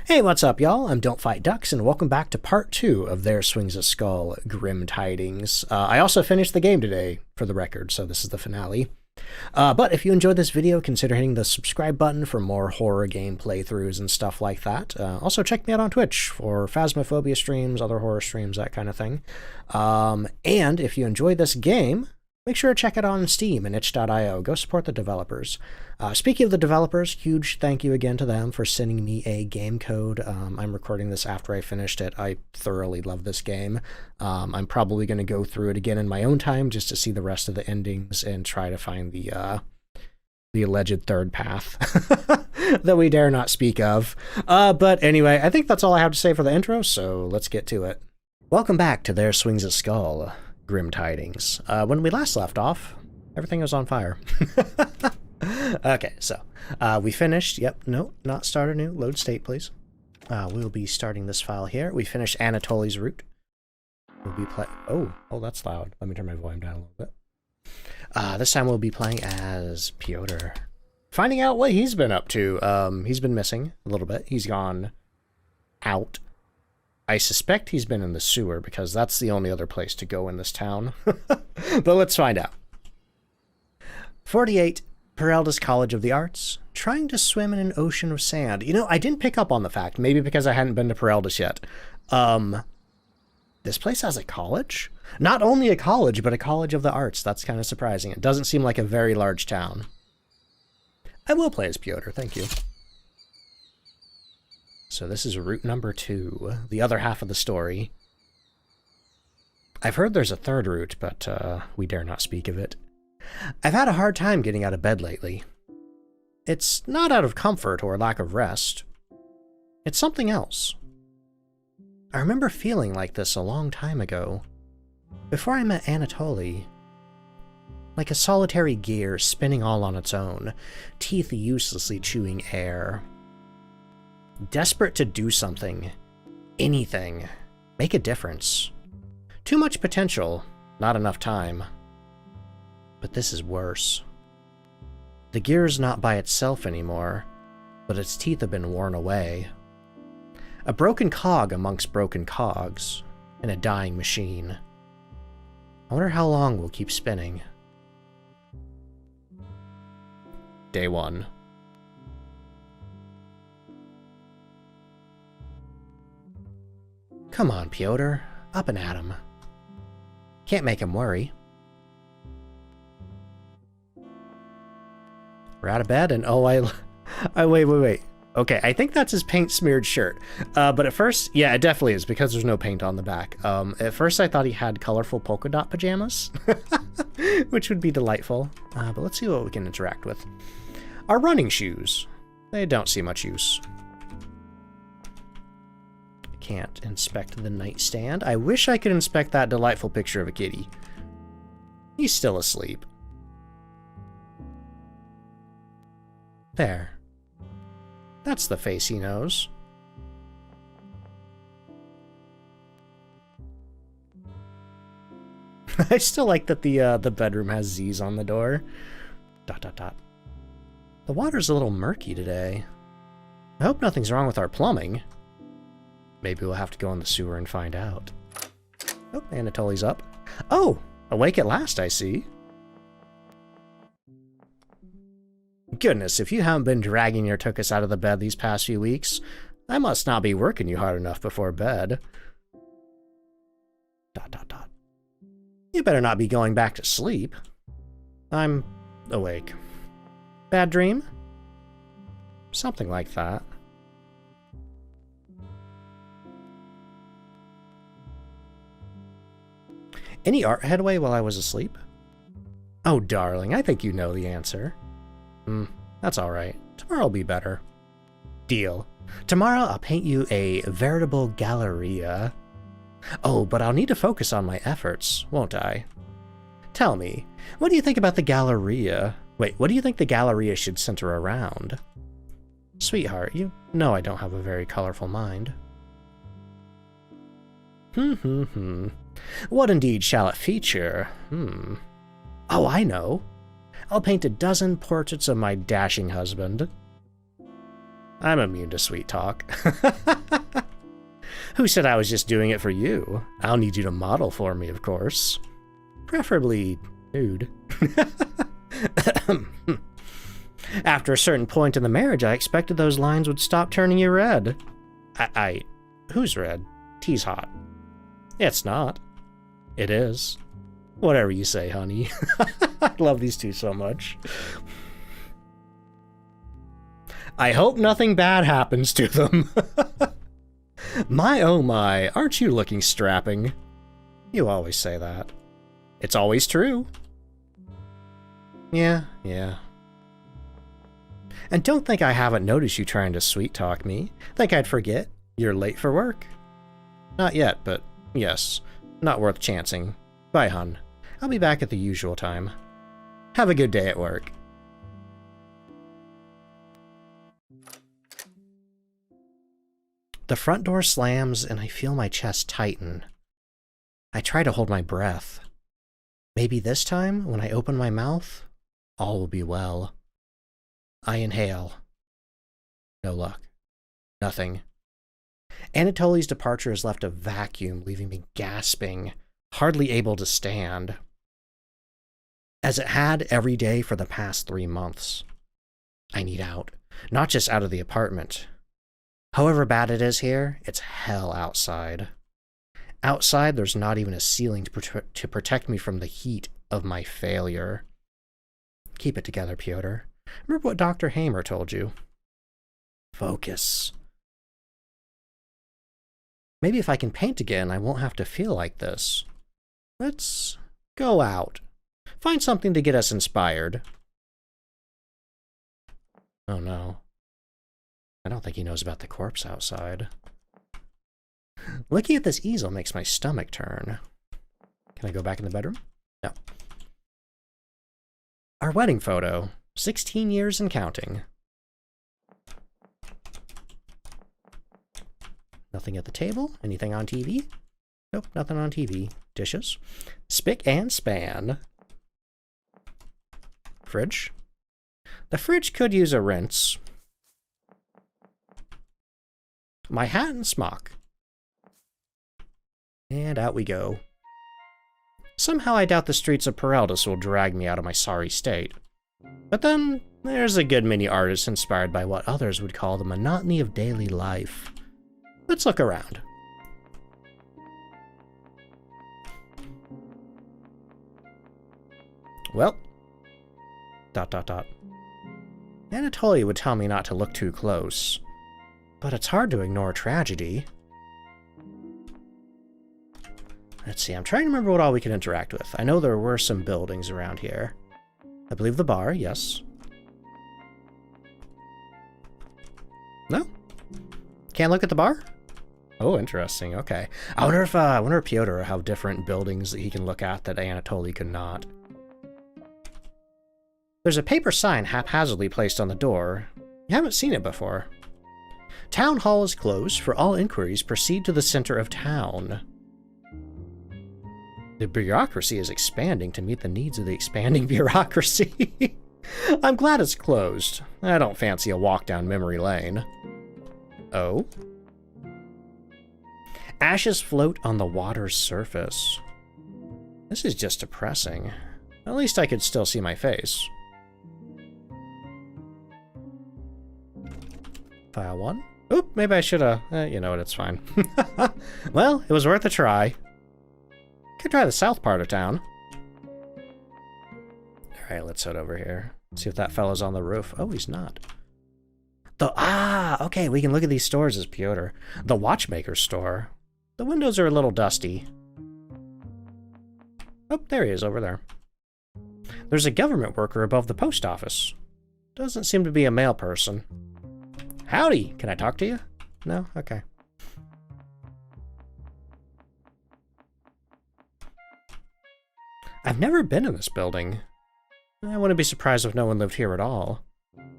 Hey, what's up, y'all? I'm Don't Fight Ducks, and welcome back to part 2 of There Swings a Skull, Grim Tidings. I also finished the game today, for the record, so this is the finale. But if you enjoyed this video, consider hitting the subscribe button for more horror game playthroughs and stuff like that. Also, check me out on Twitch for Phasmophobia streams, other horror streams, that kind of thing. And if you enjoyed this game, make sure to check it out on Steam and itch.io. Go support the developers. Speaking of the developers, huge thank you again to them for sending me a game code. I'm recording this after I finished it. I thoroughly love this game. I'm probably going to go through it again in my own time just to see the rest of the endings and try to find the alleged third path that we dare not speak of. But anyway, I think that's all I have to say for the intro, so let's get to it. Welcome back to There Swings a Skull, Grim Tidings. When we last left off, everything was on fire. Okay, so we finished. Yep, no, not start anew. Load state, please. We'll be starting this file here. We finished Anatoly's route. We'll be oh, that's loud. Let me turn my volume down a little bit. This time we'll be playing as Piotr, finding out what he's been up to. He's been missing a little bit. He's gone out. I suspect he's been in the sewer because that's the only other place to go in this town. But let's find out. 48, Perelda's College of the Arts. Trying to swim in an ocean of sand. You know, I didn't pick up on the fact, maybe because I hadn't been to Perelda's yet. This place has a college? Not only a college, but a college of the arts. That's kind of surprising. It doesn't seem like a very large town. I will play as Piotr, thank you. So this is route number 2, the other half of the story. I've heard there's a third route, but we dare not speak of it. I've had a hard time getting out of bed lately. It's not out of comfort or lack of rest. It's something else. I remember feeling like this a long time ago, before I met Anatoly. Like a solitary gear spinning all on its own, teeth uselessly chewing air. Desperate to do something, anything, make a difference. Too much potential, not enough time. But this is worse. The gear's not by itself anymore, but its teeth have been worn away. A broken cog amongst broken cogs, in a dying machine. I wonder how long we'll keep spinning. Day 1. Come on, Piotr. Up and at him. Can't make him worry. We're out of bed, and oh, wait. Okay, I think that's his paint-smeared shirt. But at first, yeah, it definitely is, because there's no paint on the back. At first, I thought he had colorful polka dot pajamas, which would be delightful. But let's see what we can interact with. Our running shoes. They don't see much use. Can't inspect the nightstand. I wish I could inspect that delightful picture of a kitty. He's still asleep. There. That's the face he knows. I still like that the bedroom has Z's on the door. ... The water's a little murky today. I hope nothing's wrong with our plumbing. Maybe we'll have to go in the sewer and find out. Oh, Anatoly's up. Oh, awake at last, I see. Goodness, if you haven't been dragging your tuchus out of the bed these past few weeks, I must not be working you hard enough before bed. ... You better not be going back to sleep. I'm awake. Bad dream? Something like that. Any art headway while I was asleep? Oh, darling, I think you know the answer. That's alright. Tomorrow'll be better. Deal. Tomorrow I'll paint you a veritable galleria. Oh, but I'll need to focus on my efforts, won't I? Tell me, what do you think about the galleria? Wait, what do you think the galleria should center around? Sweetheart, you know I don't have a very colorful mind. What indeed shall it feature? Oh, I know. I'll paint a dozen portraits of my dashing husband. I'm immune to sweet talk. Who said I was just doing it for you? I'll need you to model for me, of course. Preferably nude. After a certain point in the marriage, I expected those lines would stop turning you red. Who's red? T's hot. It's not. It is. Whatever you say, honey. I love these two so much. I hope nothing bad happens to them. My oh my, aren't you looking strapping? You always say that. It's always true. Yeah. And don't think I haven't noticed you trying to sweet talk me. Think I'd forget? You're late for work. Not yet, but yes. Not worth chancing. Bye, hun. I'll be back at the usual time. Have a good day at work. The front door slams and I feel my chest tighten. I try to hold my breath. Maybe this time, when I open my mouth, all will be well. I inhale. No luck. Nothing. Anatoly's departure has left a vacuum, leaving me gasping, hardly able to stand. As it had every day for the past 3 months. I need out. Not just out of the apartment. However bad it is here, it's hell outside. Outside, there's not even a ceiling to protect me from the heat of my failure. Keep it together, Pyotr. Remember what Dr. Hamer told you. Focus. Maybe if I can paint again, I won't have to feel like this. Let's go out. Find something to get us inspired. Oh no. I don't think he knows about the corpse outside. Looking at this easel makes my stomach turn. Can I go back in the bedroom? No. Our wedding photo. 16 years and counting. Nothing at the table? Anything on TV? Nope, nothing on TV. Dishes. Spick and span. Fridge. The fridge could use a rinse. My hat and smock. And out we go. Somehow I doubt the streets of Pereldis will drag me out of my sorry state. But then, there's a good many artists inspired by what others would call the monotony of daily life. Let's look around. Well, ... Anatoly would tell me not to look too close. But it's hard to ignore tragedy. Let's see, I'm trying to remember what all we could interact with. I know there were some buildings around here. I believe the bar, yes. No? Can't look at the bar? Oh, interesting, okay. I wonder if Pyotr will have different buildings that he can look at that Anatoly could not. There's a paper sign haphazardly placed on the door. You haven't seen it before. Town hall is closed. For all inquiries, proceed to the center of town. The bureaucracy is expanding to meet the needs of the expanding bureaucracy. I'm glad it's closed. I don't fancy a walk down memory lane. Oh? Ashes float on the water's surface. This is just depressing. At least I could still see my face. File 1? Oop, maybe I should've... you know what, it's fine. Well, it was worth a try. Could try the south part of town. Alright, let's head over here. See if that fellow's on the roof. Oh, he's not. Okay, we can look at these stores as Pyotr. The watchmaker's store. The windows are a little dusty. Oh, there he is, over there. There's a government worker above the post office. Doesn't seem to be a male person. Howdy, can I talk to you? No? Okay. I've never been in this building. I wouldn't be surprised if no one lived here at all.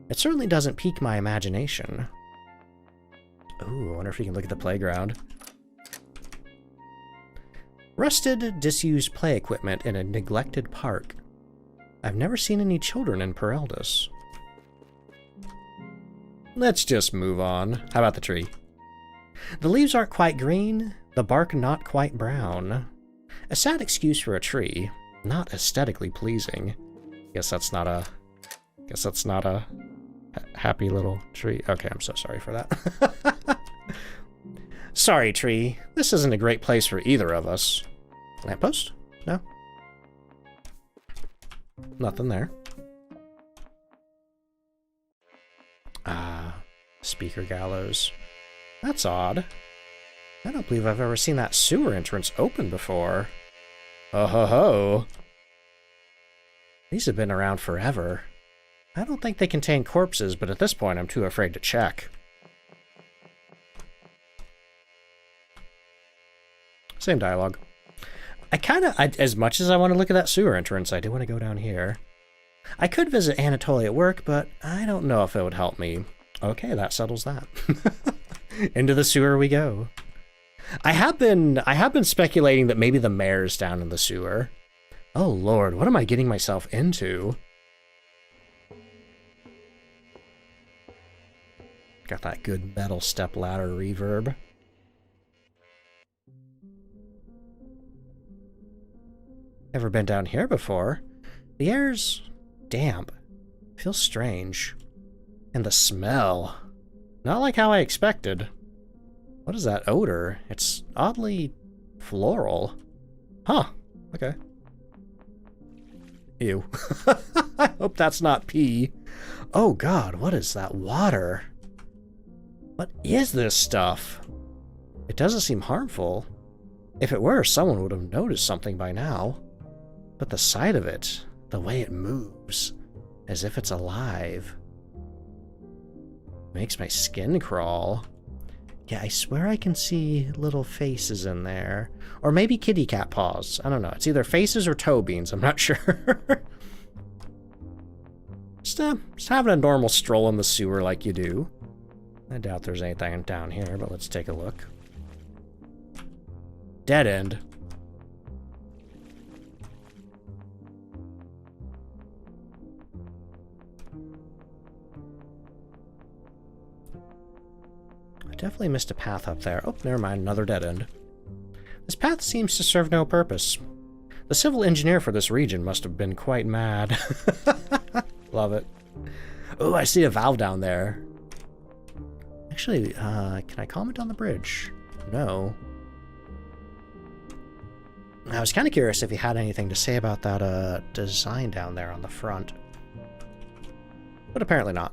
It certainly doesn't pique my imagination. Ooh, I wonder if we can look at the playground. Rusted, disused play equipment in a neglected park. I've never seen any children in Pereldis. Let's just move on. How about the tree? The leaves aren't quite green, the bark not quite brown. A sad excuse for a tree, not aesthetically pleasing. Guess that's not a happy little tree. Okay, I'm so sorry for that. Sorry, tree. This isn't a great place for either of us. Lamppost? No? Nothing there. Speaker gallows. That's odd. I don't believe I've ever seen that sewer entrance open before. Oh ho ho. These have been around forever. I don't think they contain corpses, but at this point I'm too afraid to check. Same dialogue. As much as I want to look at that sewer entrance, I do want to go down here. I could visit Anatoly at work, but I don't know if it would help me. Okay, that settles that. Into the sewer we go. I have been speculating that maybe the mayor's down in the sewer. Oh lord, what am I getting myself into? Got that good metal stepladder reverb. Never been down here before. The air's damp. Feels strange. And the smell. Not like how I expected. What is that odor? It's oddly floral. Huh. Okay. Ew. I hope that's not pee. Oh god, what is that water? What is this stuff? It doesn't seem harmful. If it were, someone would have noticed something by now. But the sight of it, the way it moves, as if it's alive, makes my skin crawl. Yeah, I swear I can see little faces in there. Or maybe kitty cat paws. I don't know. It's either faces or toe beans. I'm not sure. Just having a normal stroll in the sewer like you do. I doubt there's anything down here, but let's take a look. Dead end. Definitely missed a path up there. Oh, never mind, another dead end. This path seems to serve no purpose. The civil engineer for this region must have been quite mad. Love it. Oh, I see a valve down there. Actually, can I comment on the bridge? No. I was kind of curious if you had anything to say about that design down there on the front. But apparently not.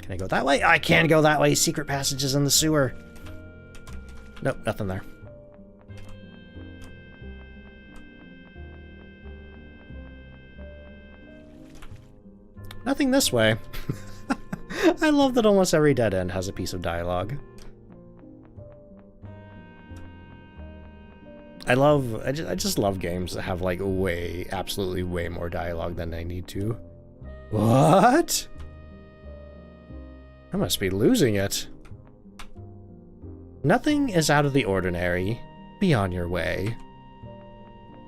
Can I go that way? I can go that way. Secret passages in the sewer. Nope, nothing there. Nothing this way. I love that almost every dead end has a piece of dialogue. I just love games that have like absolutely way more dialogue than they need to. What? I must be losing it. Nothing is out of the ordinary. Be on your way.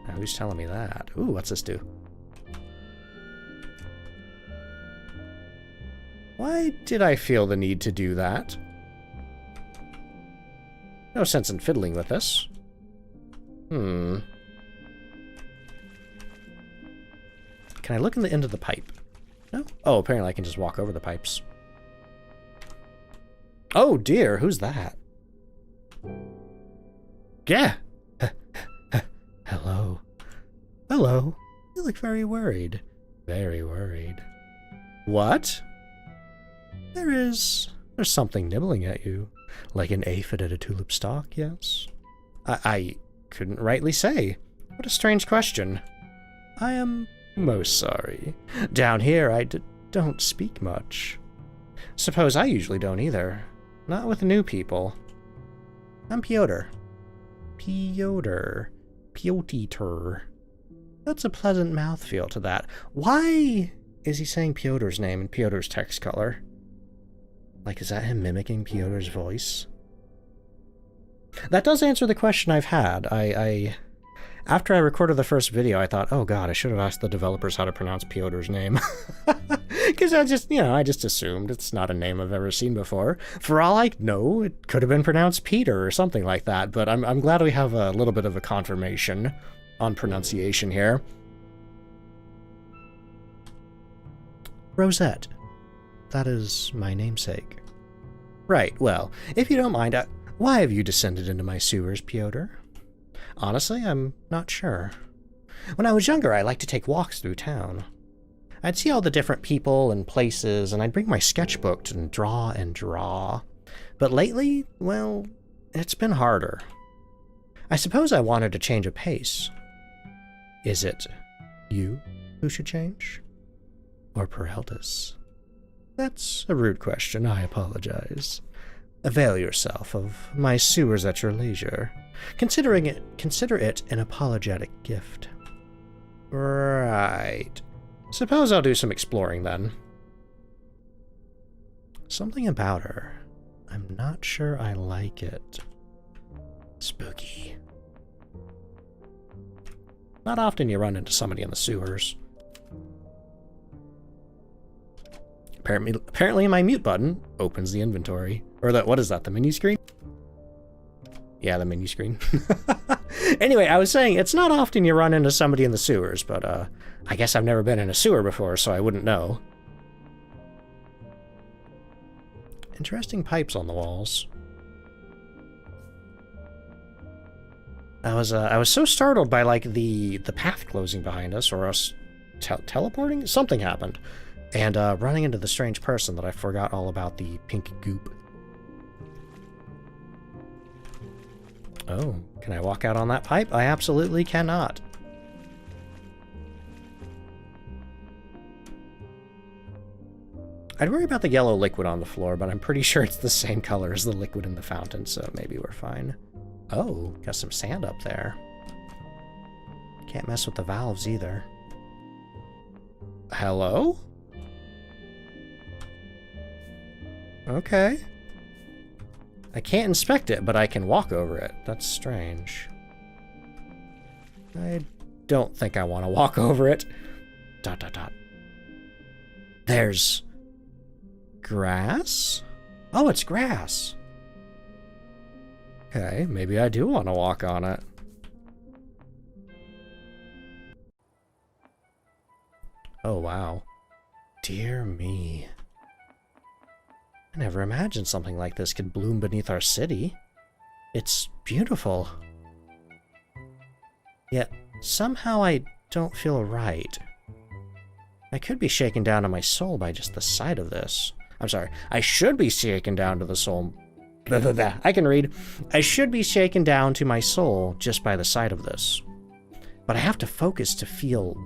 Now, who's telling me that? Ooh, what's this do? Why did I feel the need to do that? No sense in fiddling with this. Can I look in the end of the pipe? No? Oh, apparently I can just walk over the pipes. Oh dear, who's that? Yeah. Hello. Hello. You look very worried. Very worried. What? There's something nibbling at you. Like an aphid at a tulip stalk, yes? I couldn't rightly say. What a strange question. I am most sorry. Down here I don't speak much. Suppose I usually don't either. Not with new people. I'm Piotr. Piotr. That's a pleasant mouthfeel to that. Why is he saying Piotr's name in Piotr's text color? Like, is that him mimicking Piotr's voice? That does answer the question I've had. After I recorded the first video, I thought, oh god, I should have asked the developers how to pronounce Pyotr's name. Because I just assumed it's not a name I've ever seen before. For all I know, it could have been pronounced Peter or something like that, but I'm glad we have a little bit of a confirmation on pronunciation here. Rosette. That is my namesake. Right, well, if you don't mind, why have you descended into my sewers, Pyotr? Honestly, I'm not sure. When I was younger, I liked to take walks through town. I'd see all the different people and places, and I'd bring my sketchbook and draw and draw. But lately, well, it's been harder. I suppose I wanted to change of pace. Is it you who should change? Or Peraltus? That's a rude question, I apologize. Avail yourself of my sewers at your leisure. Consider it an apologetic gift. Right. Suppose I'll do some exploring then. Something about her. I'm not sure I like it. Spooky. Not often you run into somebody in the sewers. Apparently my mute button opens the inventory. Or what is that, the menu screen? Yeah, the menu screen. Anyway, I was saying, it's not often you run into somebody in the sewers, but I guess I've never been in a sewer before, so I wouldn't know. Interesting pipes on the walls. I was so startled by, like, the path closing behind us, or us teleporting? Something happened. And running into the strange person that I forgot all about the pink goop. Oh, can I walk out on that pipe? I absolutely cannot. I'd worry about the yellow liquid on the floor, but I'm pretty sure it's the same color as the liquid in the fountain, so maybe we're fine. Oh, got some sand up there. Can't mess with the valves either. Hello? Okay. I can't inspect it, but I can walk over it. That's strange. I don't think I want to walk over it. ... There's... grass? Oh, it's grass. Okay, maybe I do want to walk on it. Oh, wow. Dear me. I never imagined something like this could bloom beneath our city. It's beautiful. Yet, somehow I don't feel right. I could be shaken down to my soul by just the sight of this. I'm sorry, I should be shaken down to the soul... Blah, blah, blah. I can read. I should be shaken down to my soul just by the sight of this. But I have to focus to feel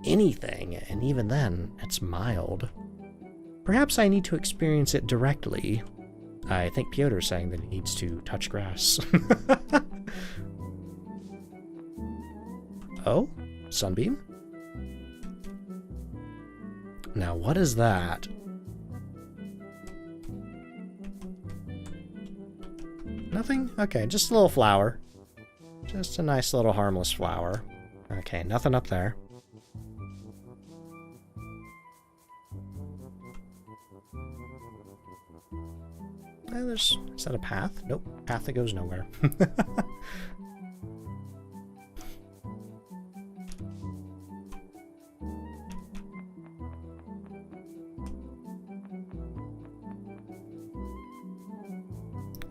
anything, and even then, it's mild. Perhaps I need to experience it directly. I think Pyotr's saying that he needs to touch grass. Oh? Sunbeam? Now, what is that? Nothing? Okay, just a little flower. Just a nice little harmless flower. Okay, nothing up there. Is that a path? Nope. Path that goes nowhere.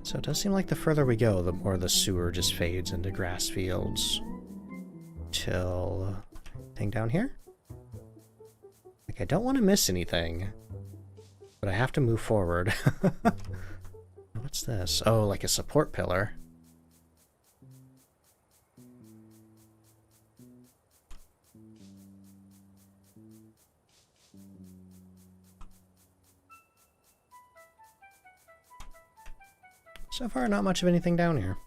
So it does seem like the further we go, the more the sewer just fades into grass fields. Till... thing down here? Like, I don't want to miss anything. But I have to move forward. What's this? Oh, like a support pillar. So far, not much of anything down here.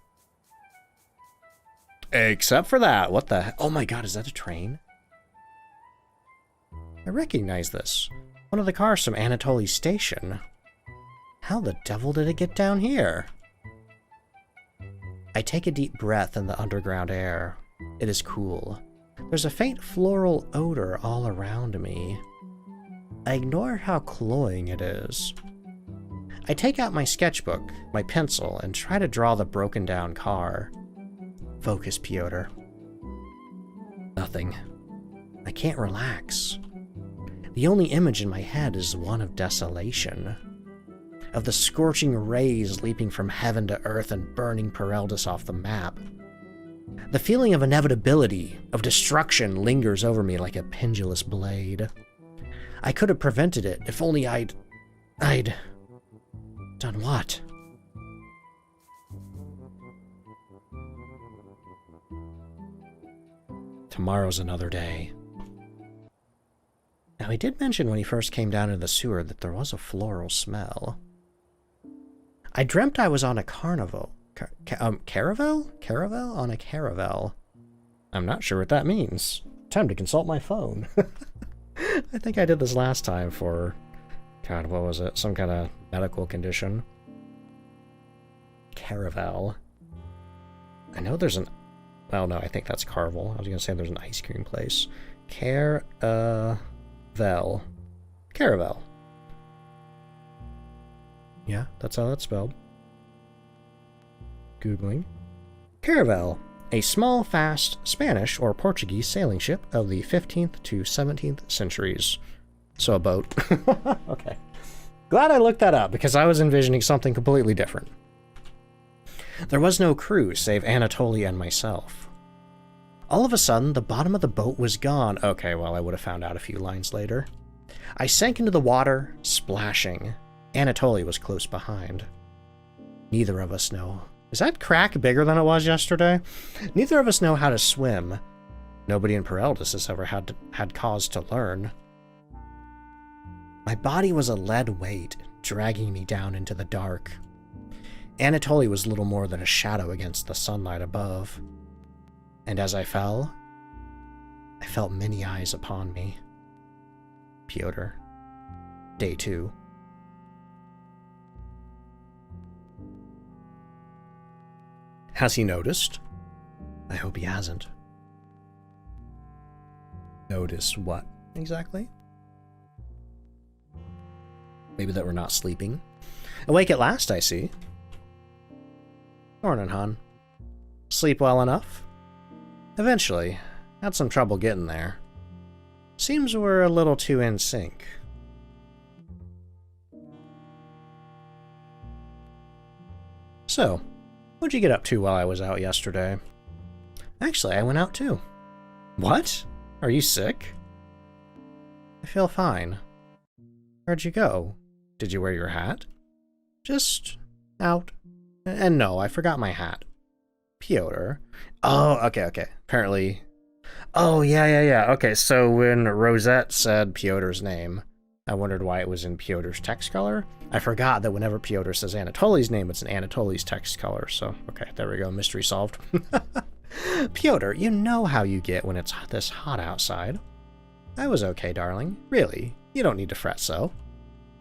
Except for that. What the... Oh my god, is that a train? I recognize this. One of the cars from Anatoly's station. How the devil did it get down here? I take a deep breath in the underground air. It is cool. There's a faint floral odor all around me. I ignore how cloying it is. I take out my sketchbook, my pencil, and try to draw the broken down car. Focus, Pyotr. Nothing. I can't relax. The only image in my head is one of desolation. Of the scorching rays leaping from heaven to earth and burning Pereldis off the map. The feeling of inevitability, of destruction, lingers over me like a pendulous blade. I could have prevented it if only I'd done what? Tomorrow's another day. Now, he did mention when he first came down into the sewer that there was a floral smell. I dreamt I was on a carnival. Caravel? Caravel? On a caravel. I'm not sure what that means. Time to consult my phone. I think I did this last time for... God, what was it? Some kind of medical condition. Caravel. I know there's an... Oh no, I think that's Carvel. I was going to say there's an ice cream place. Caravel. Caravel. Yeah, that's how that's spelled. Googling. Caravel. A small, fast Spanish or Portuguese sailing ship of the 15th to 17th centuries. So a boat. Okay. Glad I looked that up, because I was envisioning something completely different. There was no crew save Anatoly and myself. All of a sudden, the bottom of the boat was gone. Okay, well, I would have found out a few lines later. I sank into the water, splashing. Anatoly was close behind. Neither of us know. Is that crack bigger than it was yesterday? Neither of us know how to swim. Nobody in Pereldis has ever had cause to learn. My body was a lead weight, dragging me down into the dark. Anatoly was little more than a shadow against the sunlight above. And as I fell, I felt many eyes upon me. Pyotr. Day 2. Has he noticed? I hope he hasn't. Notice what, exactly? Maybe that we're not sleeping. Awake at last, I see. Morning, hon. Sleep well enough? Eventually. Had some trouble getting there. Seems we're a little too in sync. So, what'd you get up to while I was out yesterday? Actually, I went out too. What? Are you sick? I feel fine. Where'd you go? Did you wear your hat? Just out. And no, I forgot my hat. Pyotr. Oh, okay. Apparently. Oh, yeah. Okay, so when Rosette said Pyotr's name, I wondered why it was in Pyotr's text color. I forgot that whenever Pyotr says Anatoly's name, it's in Anatoly's text color. So, okay, there we go. Mystery solved. Pyotr, you know how you get when it's this hot outside. I was okay, darling. Really, you don't need to fret so.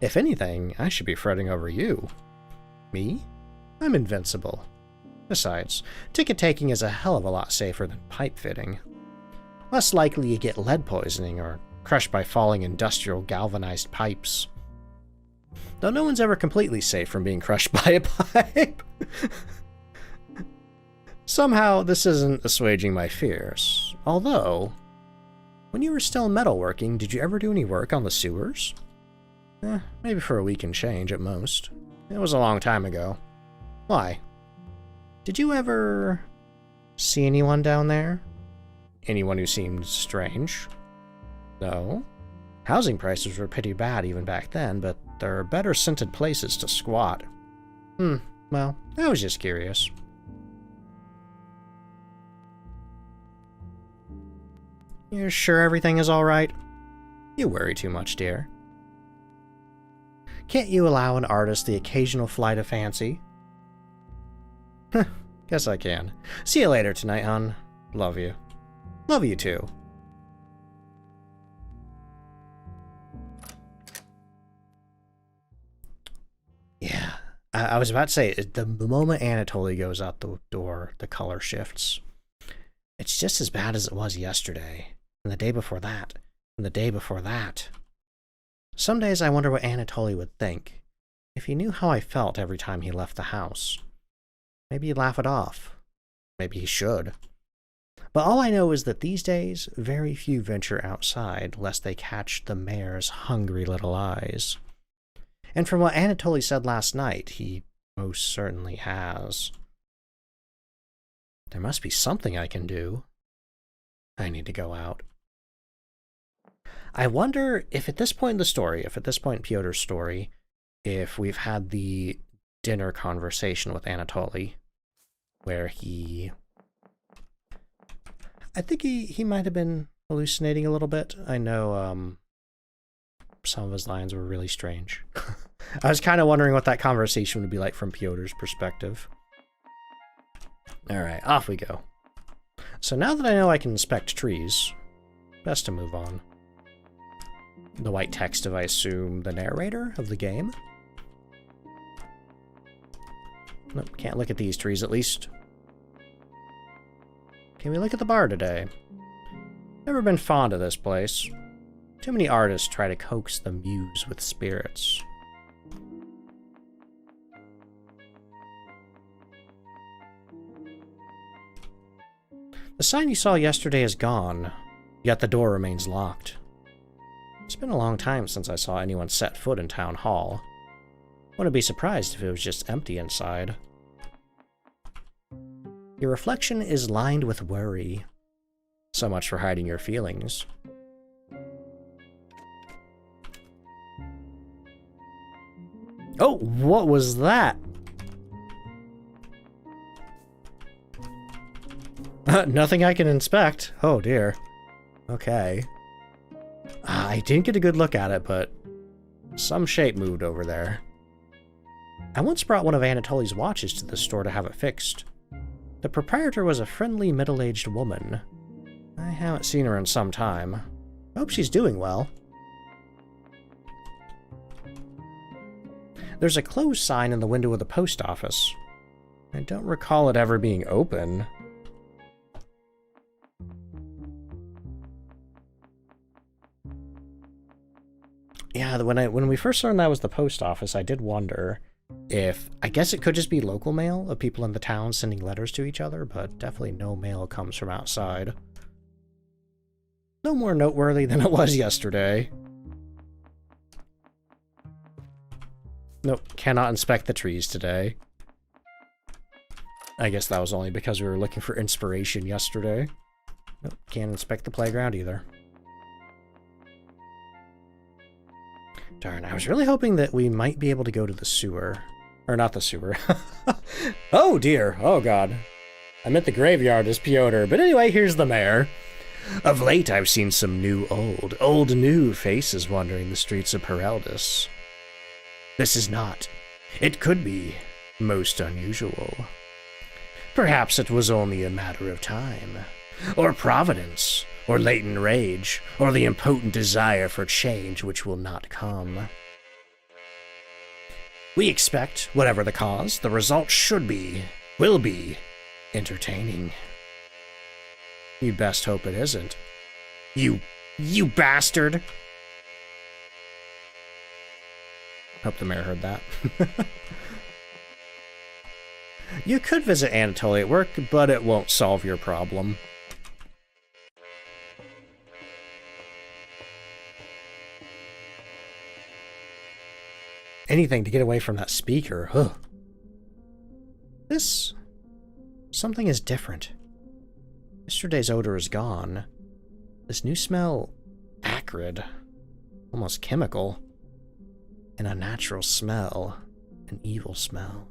If anything, I should be fretting over you. Me? I'm invincible. Besides, ticket-taking is a hell of a lot safer than pipe-fitting. Less likely you get lead poisoning or crushed by falling industrial galvanized pipes. Though no one's ever completely safe from being crushed by a pipe. Somehow, this isn't assuaging my fears. Although, when you were still metalworking, did you ever do any work on the sewers? Maybe for a week and change at most. It was a long time ago. Why? Did you ever see anyone down there? Anyone who seemed strange? No. Housing prices were pretty bad even back then, but there are better scented places to squat. Well, I was just curious. You're sure everything is all right? You worry too much, dear. Can't you allow an artist the occasional flight of fancy? Guess I can. See you later tonight, hon. Love you. Love you too. Yeah, I was about to say, the moment Anatoly goes out the door, the color shifts. It's just as bad as it was yesterday, and the day before that, and the day before that. Some days I wonder what Anatoly would think if he knew how I felt every time he left the house. Maybe he'd laugh it off. Maybe he should. But all I know is that these days, very few venture outside lest they catch the mayor's hungry little eyes. And from what Anatoly said last night, he most certainly has. There must be something I can do. I need to go out. I wonder if at this point in the story, if at this point in Pyotr's story, if we've had the dinner conversation with Anatoly, where I think he might have been hallucinating a little bit. I know some of his lines were really strange. I was kind of wondering what that conversation would be like from Pyotr's perspective. Alright, off we go. So now that I know I can inspect trees, best to move on. The white text of, I assume, the narrator of the game? Nope, can't look at these trees at least. Can we look at the bar today? Never been fond of this place. Too many artists try to coax the muse with spirits. The sign you saw yesterday is gone, yet the door remains locked. It's been a long time since I saw anyone set foot in Town Hall. Wouldn't be surprised if it was just empty inside. Your reflection is lined with worry. So much for hiding your feelings. Oh, what was that? Nothing I can inspect. Oh dear. Okay. I didn't get a good look at it, but some shape moved over there. I once brought one of Anatoly's watches to the store to have it fixed. The proprietor was a friendly middle-aged woman. I haven't seen her in some time. I hope she's doing well. There's a closed sign in the window of the post office. I don't recall it ever being open. Yeah, when we first learned that was the post office, I did wonder if... I guess it could just be local mail of people in the town sending letters to each other, but definitely no mail comes from outside. No more noteworthy than it was yesterday. Nope, cannot inspect the trees today. I guess that was only because we were looking for inspiration yesterday. Nope, can't inspect the playground either. Darn, I was really hoping that we might be able to go to the sewer. Or not the sewer. Oh dear, oh god. I meant the graveyard as Pyotr, but anyway, here's the mayor. Of late I've seen some old new faces wandering the streets of Pereldis. This is not. It could be most unusual. Perhaps it was only a matter of time, or providence, or latent rage, or the impotent desire for change which will not come. We expect, whatever the cause, the result will be, entertaining. You'd best hope it isn't. You bastard! Hope the mayor heard that. You could visit Anatoly at work, but it won't solve your problem. Anything to get away from that speaker. Ugh. Something is different. Yesterday's odor is gone. This new smell, acrid, almost chemical. An unnatural smell, an evil smell.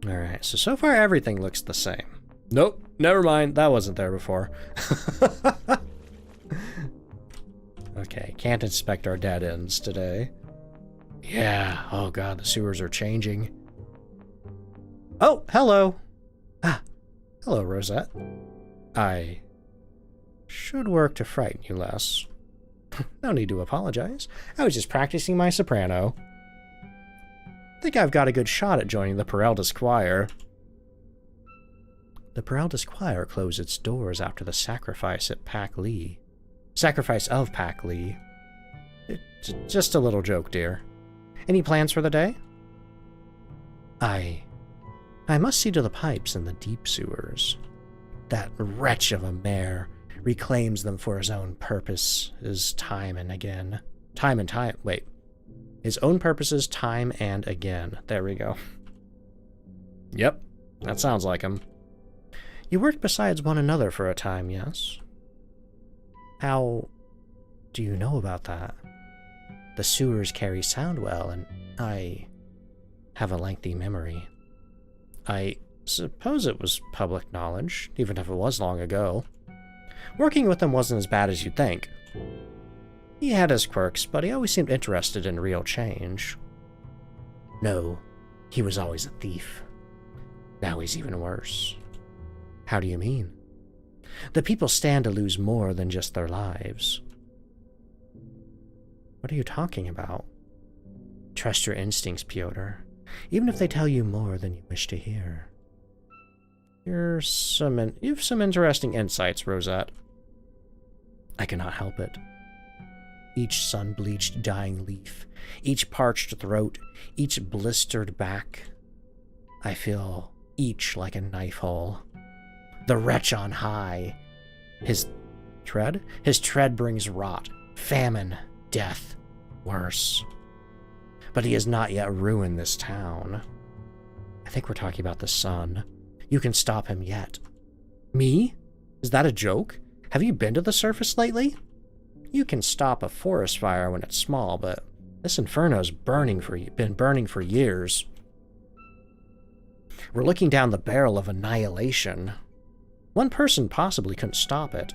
Alright, so far everything looks the same. Nope, never mind, that wasn't there before. Okay, can't inspect our dead ends today. Yeah, oh god, the sewers are changing. Oh, hello! Ah, hello, Rosette. I should work to frighten you less. No need to apologize. I was just practicing my soprano. think I've got a good shot at joining the Peralda's choir. The Peralda's choir closed its doors after the sacrifice of Pac Lee. It's just a little joke, dear. Any plans for the day? I must see to the pipes in the deep sewers. That wretch of a mayor reclaims them for his own purposes time and again. His own purposes time and again. There we go. Yep, that sounds like him. You worked besides one another for a time, yes? How do you know about that? The sewers carry sound well, and I have a lengthy memory. I suppose it was public knowledge, even if it was long ago. Working with him wasn't as bad as you'd think. He had his quirks, but he always seemed interested in real change. No, he was always a thief. Now he's even worse. How do you mean? The people stand to lose more than just their lives. What are you talking about? Trust your instincts, Pyotr, even if they tell you more than you wish to hear. You've some interesting insights, Rosette. I cannot help it. Each sun-bleached dying leaf, each parched throat, each blistered back. I feel each like a knife hole. The wretch on high. His tread brings rot, famine, death, worse. But he has not yet ruined this town. I think we're talking about the sun. You can stop him yet. Me? Is that a joke? Have you been to the surface lately? You can stop a forest fire when it's small, but this inferno's been burning for years. We're looking down the barrel of annihilation. One person possibly couldn't stop it.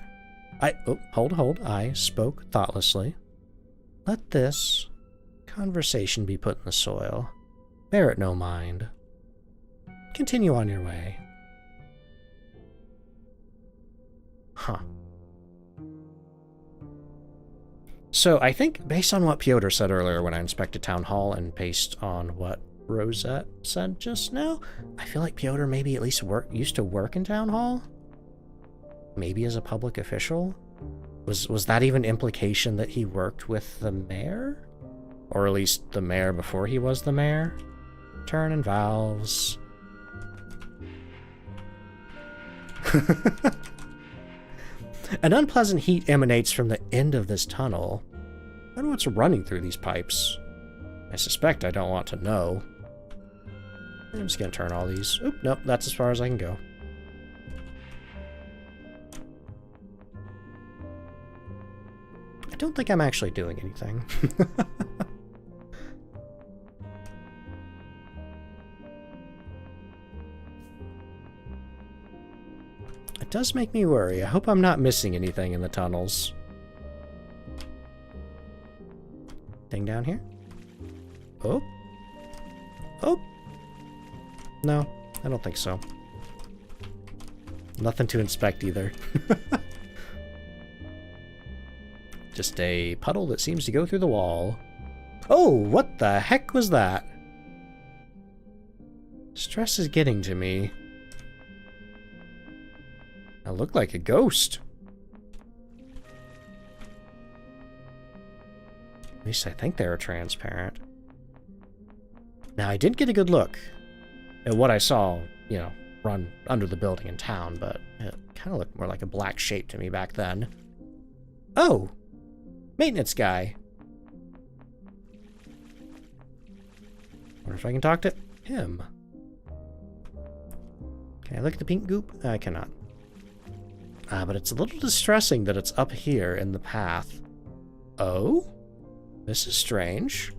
Hold. I spoke thoughtlessly. Let this conversation be put in the soil. Bear it no mind. Continue on your way. Huh. So I think, based on what Pyotr said earlier when I inspected Town Hall and based on what Rosette said just now, I feel like Pyotr maybe at least used to work in Town Hall? Maybe as a public official? Was that even implication that he worked with the mayor? Or at least the mayor before he was the mayor? Turn and valves. An unpleasant heat emanates from the end of this tunnel. I wonder what's running through these pipes. I suspect I don't want to know. I'm just gonna turn all these. Oop, nope, that's as far as I can go. I don't think I'm actually doing anything. It does make me worry. I hope I'm not missing anything in the tunnels. Thing down here? Oh. Oh. No, I don't think so. Nothing to inspect either. Just a puddle that seems to go through the wall. Oh, what the heck was that? Stress is getting to me. I look like a ghost. At least I think they were transparent. Now, I did get a good look at what I saw, you know, run under the building in town, but it kind of looked more like a black shape to me back then. Oh! Maintenance guy. Wonder if I can talk to him. Can I look at the pink goop? I cannot. But it's a little distressing that it's up here in the path. Oh? This is strange.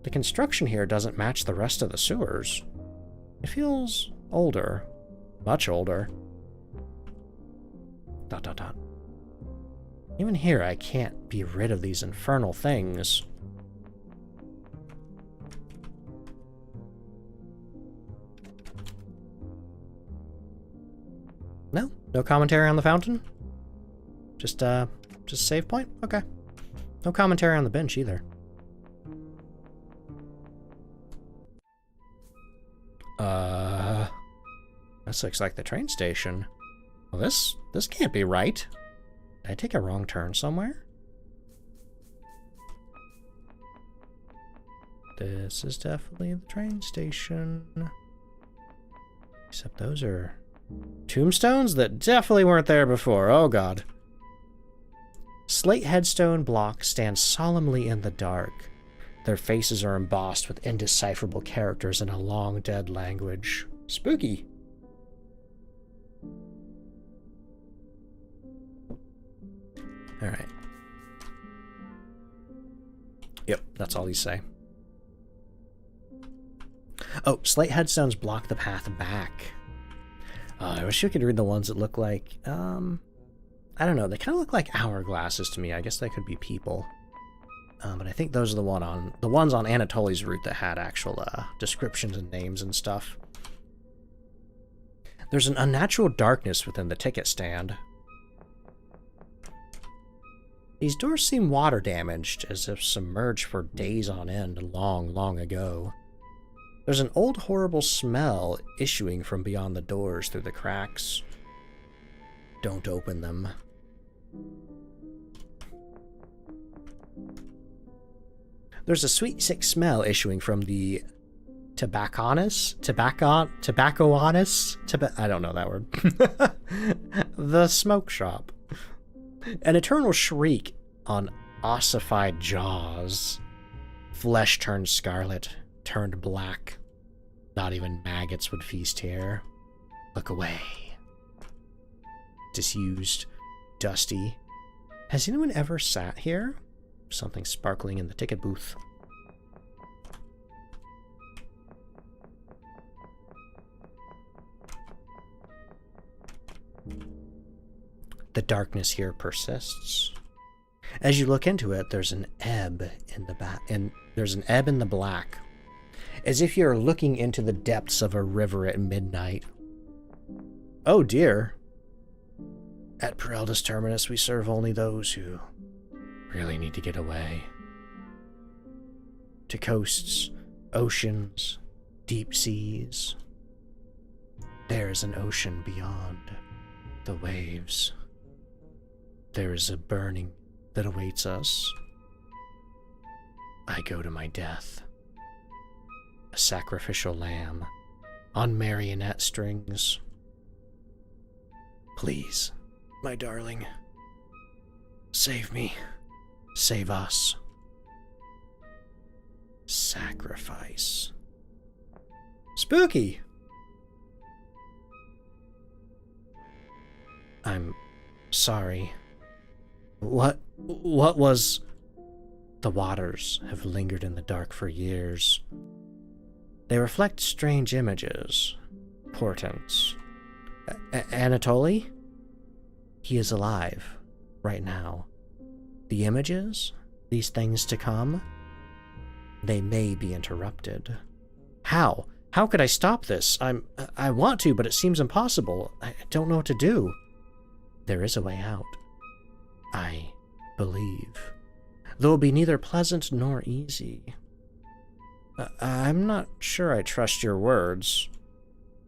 The construction here doesn't match the rest of the sewers. It feels older. Much older. ... Even here, I can't be rid of these infernal things. No? No commentary on the fountain? Just save point? Okay. No commentary on the bench either. This looks like the train station. Well, this can't be right. Did I take a wrong turn somewhere? This is definitely the train station. Except those are tombstones that definitely weren't there before. Oh, God. Slate headstone blocks stand solemnly in the dark. Their faces are embossed with indecipherable characters in a long dead language. Spooky. All right. Yep, that's all these say. Oh, slate headstones block the path back. I wish you could read the ones that look like, I don't know, they kind of look like hourglasses to me. I guess they could be people. But I think those are the ones on Anatoly's route that had actual descriptions and names and stuff. There's an unnatural darkness within the ticket stand. These doors seem water damaged, as if submerged for days on end long, long ago. There's an old horrible smell issuing from beyond the doors through the cracks. Don't open them. There's a sweet, sick smell issuing from the tobacconist? I don't know that word. The smoke shop. An eternal shriek on ossified jaws. Flesh turned scarlet, turned black. Not even maggots would feast here. Look away. Disused, dusty. Has anyone ever sat here? Something sparkling in the ticket booth. The darkness here persists. As you look into it, there's an ebb in the black, as if you're looking into the depths of a river at midnight. Oh dear. At Pereldus Terminus, we serve only those who really need to get away. To coasts, oceans, deep seas. There is an ocean beyond the waves. There is a burning that awaits us. I go to my death. A sacrificial lamb on marionette strings. Please, my darling, save me. Save us. Sacrifice. Spooky. I'm sorry. What was... The waters have lingered in the dark for years. They reflect strange images, portents. Anatoly? He is alive, right now. The images, these things to come, they may be interrupted. How? How could I stop this? I want to, but it seems impossible. I don't know what to do. There is a way out. I believe. Though it will be neither pleasant nor easy. I'm not sure I trust your words.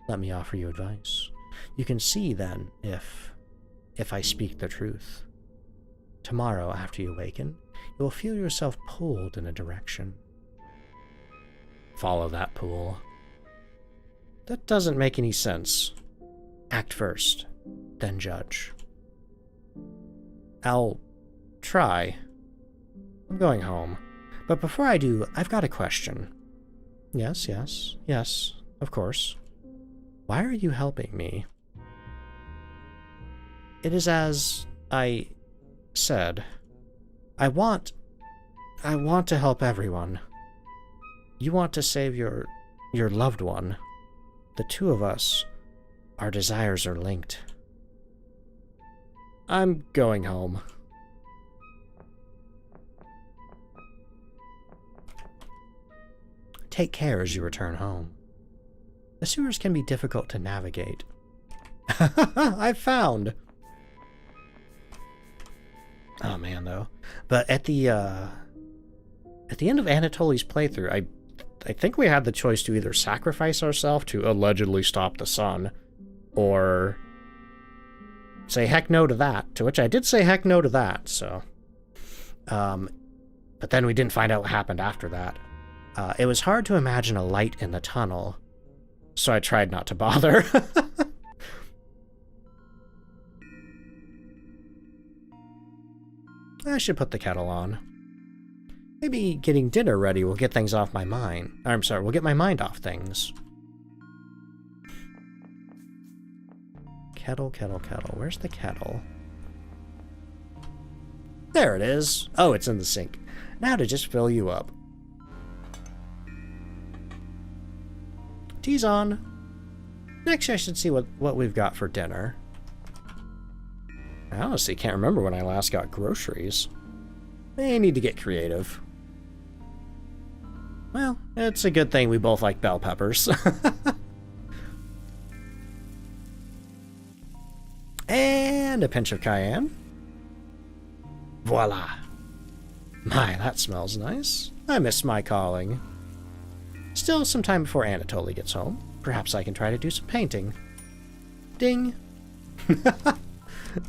Let me offer you advice. You can see then if I speak the truth. Tomorrow, after you awaken, you will feel yourself pulled in a direction. Follow that pull. That doesn't make any sense. Act first, then judge. I'll try. I'm going home. But before I do, I've got a question. Yes, of course. Why are you helping me? It is as I said. I want to help everyone. You want to save your loved one. The two of us, our desires are linked. I'm going home. Take care as you return home. The sewers can be difficult to navigate. I found! Oh man, though. But at the end of Anatoly's playthrough, I think we had the choice to either sacrifice ourselves to allegedly stop the sun, or say heck no to that, to which I did say heck no to that, so. But then we didn't find out what happened after that. It was hard to imagine a light in the tunnel, so I tried not to bother. I should put the kettle on. Maybe getting dinner ready will get things off my mind. I'm sorry, will get my mind off things. Kettle, kettle, kettle. Where's the kettle? There it is. Oh, it's in the sink. Now to just fill you up. Tea's on. Next, I should see what we've got for dinner. I honestly can't remember when I last got groceries. I need to get creative. Well, it's a good thing we both like bell peppers. And a pinch of cayenne. Voila. My, that smells nice. I miss my calling. Still some time before Anatoly gets home. Perhaps I can try to do some painting. Ding.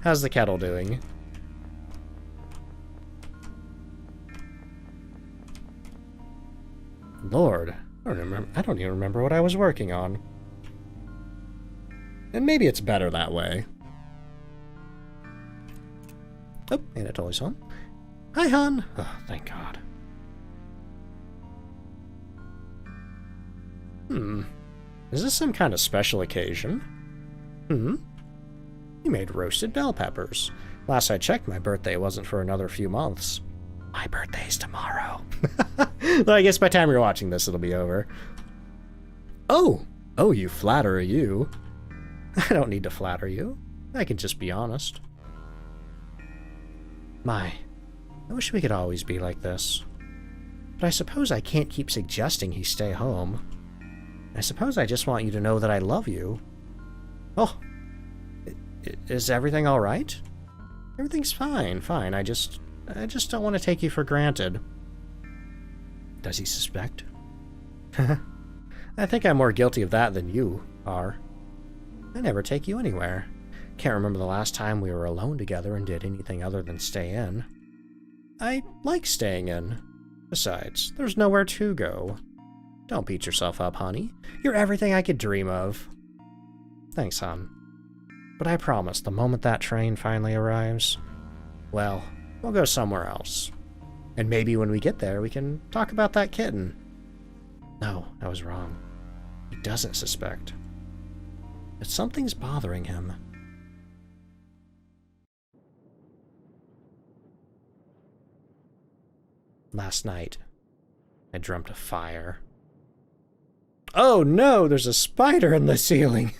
How's the kettle doing? Lord, I don't even remember what I was working on. And maybe it's better that way. Oh, Anatoly's home. Hi, hon. Oh, thank God. Is this some kind of special occasion? You made roasted bell peppers. Last I checked, my birthday wasn't for another few months. My birthday's tomorrow. Well, I guess by the time you're watching this, it'll be over. Oh, you flatterer, you. I don't need to flatter you. I can just be honest. My, I wish we could always be like this. But I suppose I can't keep suggesting he stay home. I suppose I just want you to know that I love you. Oh, is everything all right? Everything's fine. I just don't want to take you for granted. Does he suspect? I think I'm more guilty of that than you are. I never take you anywhere. Can't remember the last time we were alone together and did anything other than stay in. I like staying in. Besides, there's nowhere to go. Don't beat yourself up, honey. You're everything I could dream of. Thanks, hon. But I promise, the moment that train finally arrives, well, we'll go somewhere else. And maybe when we get there, we can talk about that kitten. No, I was wrong. He doesn't suspect. But something's bothering him. Last night, I dreamt of fire. Oh no, there's a spider in the ceiling!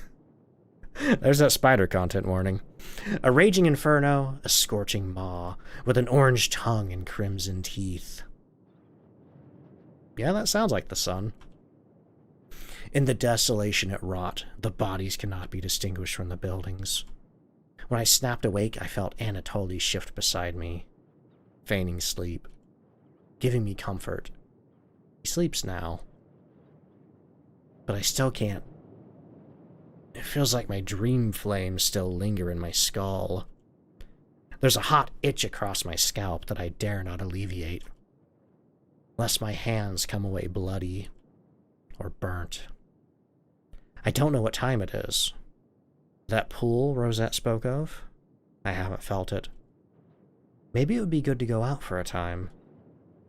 There's that spider content warning. A raging inferno, a scorching maw, with an orange tongue and crimson teeth. Yeah, that sounds like the sun. In the desolation it wrought, the bodies cannot be distinguished from the buildings. When I snapped awake, I felt Anatoly shift beside me, feigning sleep, giving me comfort. He sleeps now. But I still can't. It feels like my dream flames still linger in my skull. There's a hot itch across my scalp that I dare not alleviate, lest my hands come away bloody or burnt. I don't know what time it is. That pool Rosette spoke of? I haven't felt it. Maybe it would be good to go out for a time.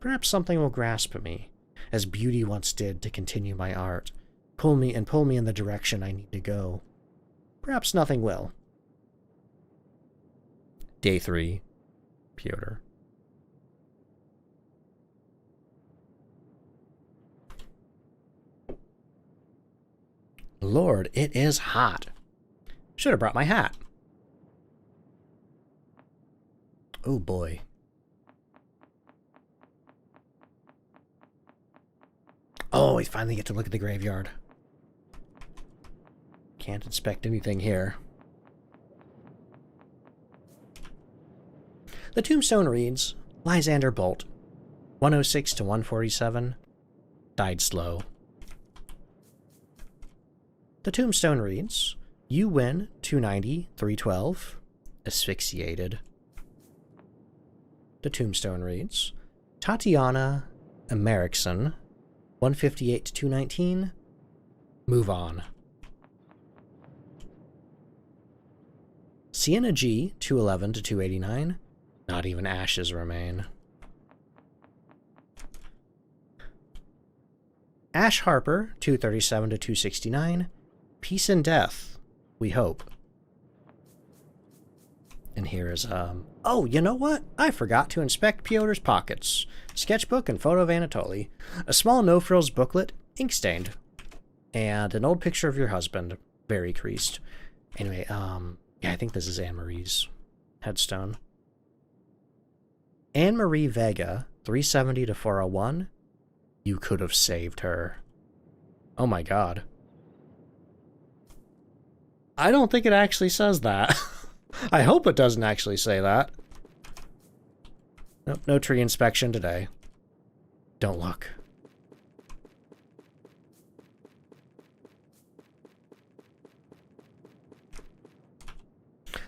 Perhaps something will grasp me, as beauty once did to continue my art. Pull me in the direction I need to go. Perhaps nothing will. Day 3. Pyotr. Lord, it is hot. Should have brought my hat. Oh boy. Oh, we finally get to look at the graveyard. Can't inspect anything here. The tombstone reads, Lysander Bolt, 106 to 147. Died slow. The tombstone reads, you win 290, 312. Asphyxiated. The tombstone reads, Tatiana Emerickson, 158 to 219. Move on. Sienna G, 211 to 289. Not even ashes remain. Ash Harper, 237 to 269. Peace and death, we hope. And here is, oh, you know what? I forgot to inspect Piotr's pockets. Sketchbook and photo of Anatoly. A small no-frills booklet, ink-stained. And an old picture of your husband, very creased. Anyway, yeah, I think this is Anne-Marie's headstone. Anne-Marie Vega, 370 to 401. You could have saved her. Oh my god. I don't think it actually says that. I hope it doesn't actually say that. Nope, no tree inspection today. Don't look.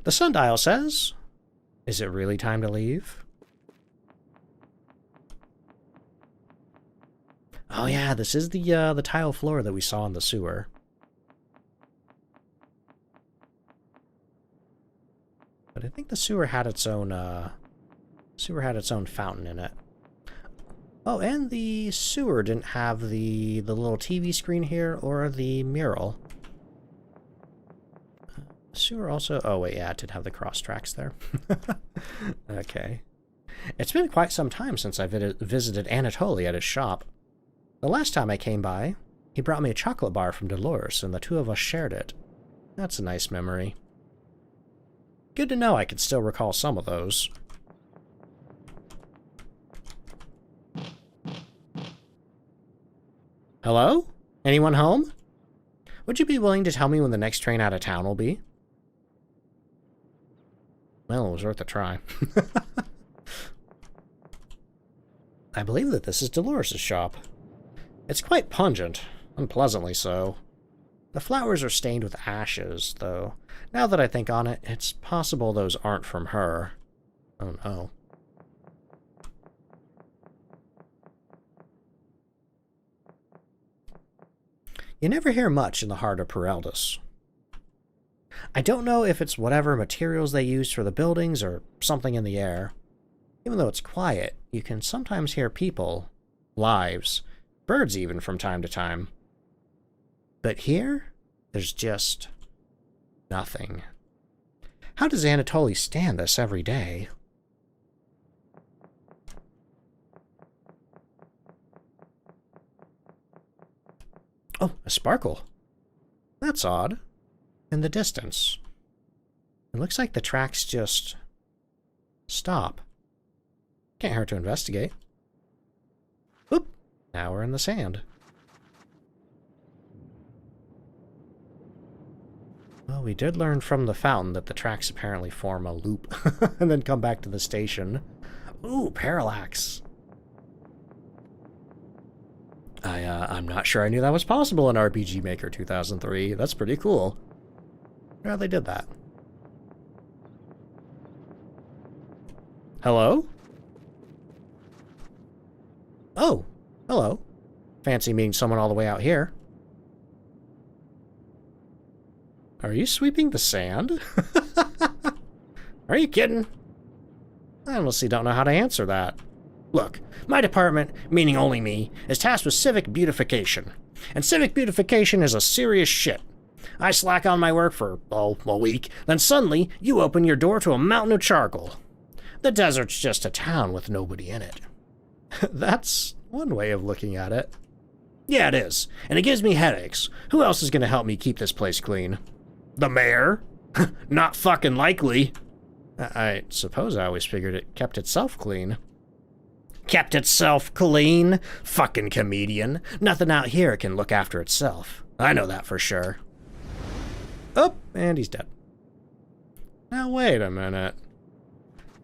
The sundial says, is it really time to leave? Oh yeah, this is the tile floor that we saw in the sewer. But I think the sewer had its own fountain in it. Oh, and the sewer didn't have the little TV screen here or the mural. Sewer also... Oh, wait, yeah, it did have the cross tracks there. Okay. It's been quite some time since I visited Anatoly at his shop. The last time I came by, he brought me a chocolate bar from Dolores, and the two of us shared it. That's a nice memory. Good to know I can still recall some of those. Hello? Anyone home? Would you be willing to tell me when the next train out of town will be? Well, it was worth a try. I believe that this is Dolores' shop. It's quite pungent, unpleasantly so. The flowers are stained with ashes, though. Now that I think on it, it's possible those aren't from her. Oh no. You never hear much in the heart of Pereldus. I don't know if it's whatever materials they use for the buildings or something in the air. Even though it's quiet, you can sometimes hear people, lives, birds even from time to time. But here, there's just nothing. How does Anatoly stand this every day? Oh, a sparkle. That's odd. In the distance. It looks like the tracks just stop. Can't hurt to investigate. Oop! Now we're in the sand. Well, we did learn from the fountain that the tracks apparently form a loop and then come back to the station. Ooh, parallax. I'm not sure I knew that was possible in RPG Maker 2003. That's pretty cool. I wonder how they did that. Hello? Oh, hello. Fancy meeting someone all the way out here. Are you sweeping the sand? Are you kidding? I honestly don't know how to answer that. Look, my department, meaning only me, is tasked with civic beautification. And civic beautification is a serious shit. I slack on my work for, oh, a week, then suddenly you open your door to a mountain of charcoal. The desert's just a town with nobody in it. That's one way of looking at it. Yeah, it is, and it gives me headaches. Who else is going to help me keep this place clean? The mayor? Not fucking likely. I suppose I always figured it kept itself clean. Kept itself clean? Fucking comedian. Nothing out here can look after itself. I know that for sure. Oh, and he's dead. Now wait a minute.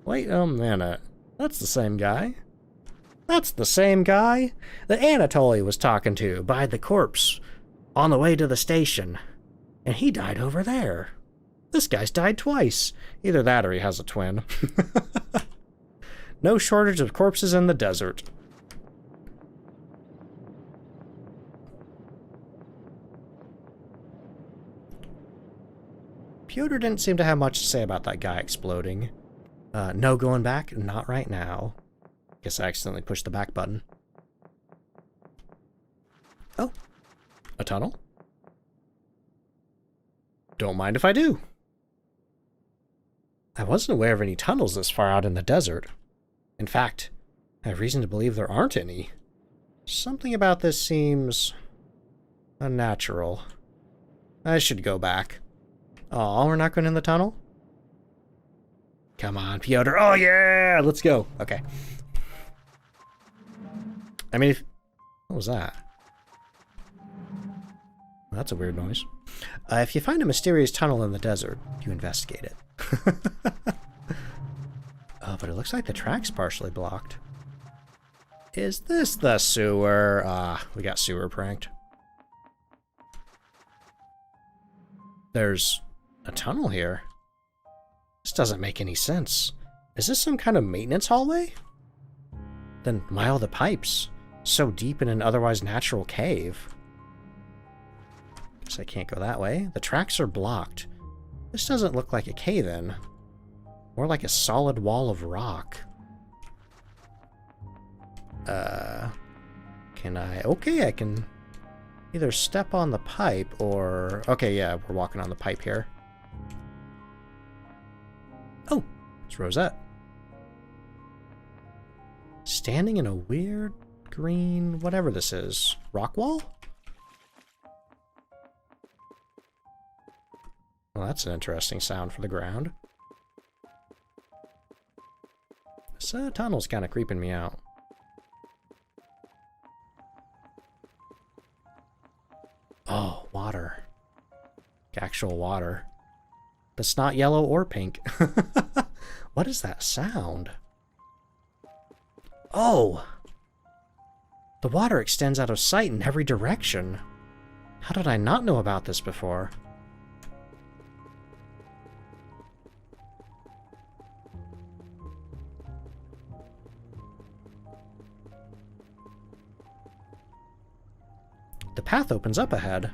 Wait a minute. That's the same guy. That's the same guy that Anatoly was talking to by the corpse on the way to the station. And he died over there. This guy's died twice. Either that or he has a twin. No shortage of corpses in the desert. Pyotr didn't seem to have much to say about that guy exploding. No going back? Not right now. Guess I accidentally pushed the back button. Oh. A tunnel? Don't mind if I do. I wasn't aware of any tunnels this far out in the desert. In fact, I have reason to believe there aren't any. Something about this seems unnatural. I should go back. Oh, we're not going in the tunnel? Come on, Pyotr. Oh, yeah! Let's go. Okay. I mean, what was that? Well, that's a weird noise. If you find a mysterious tunnel in the desert, you investigate it. Oh, but it looks like the track's partially blocked. Is this the sewer? We got sewer pranked. There's a tunnel here. This doesn't make any sense. Is this some kind of maintenance hallway? Then why all the pipes? So deep in an otherwise natural cave. Guess I can't go that way. The tracks are blocked. This doesn't look like a cave-in. More like a solid wall of rock. Can I... Okay, I can either step on the pipe or... Okay, yeah, we're walking on the pipe here. Oh, it's Rosette. Standing in a weird green... whatever this is. Rock wall? Well, that's an interesting sound for the ground. This tunnel's kind of creeping me out. Oh, water. Actual water. That's not yellow or pink. What is that sound? Oh! The water extends out of sight in every direction. How did I not know about this before? The path opens up ahead.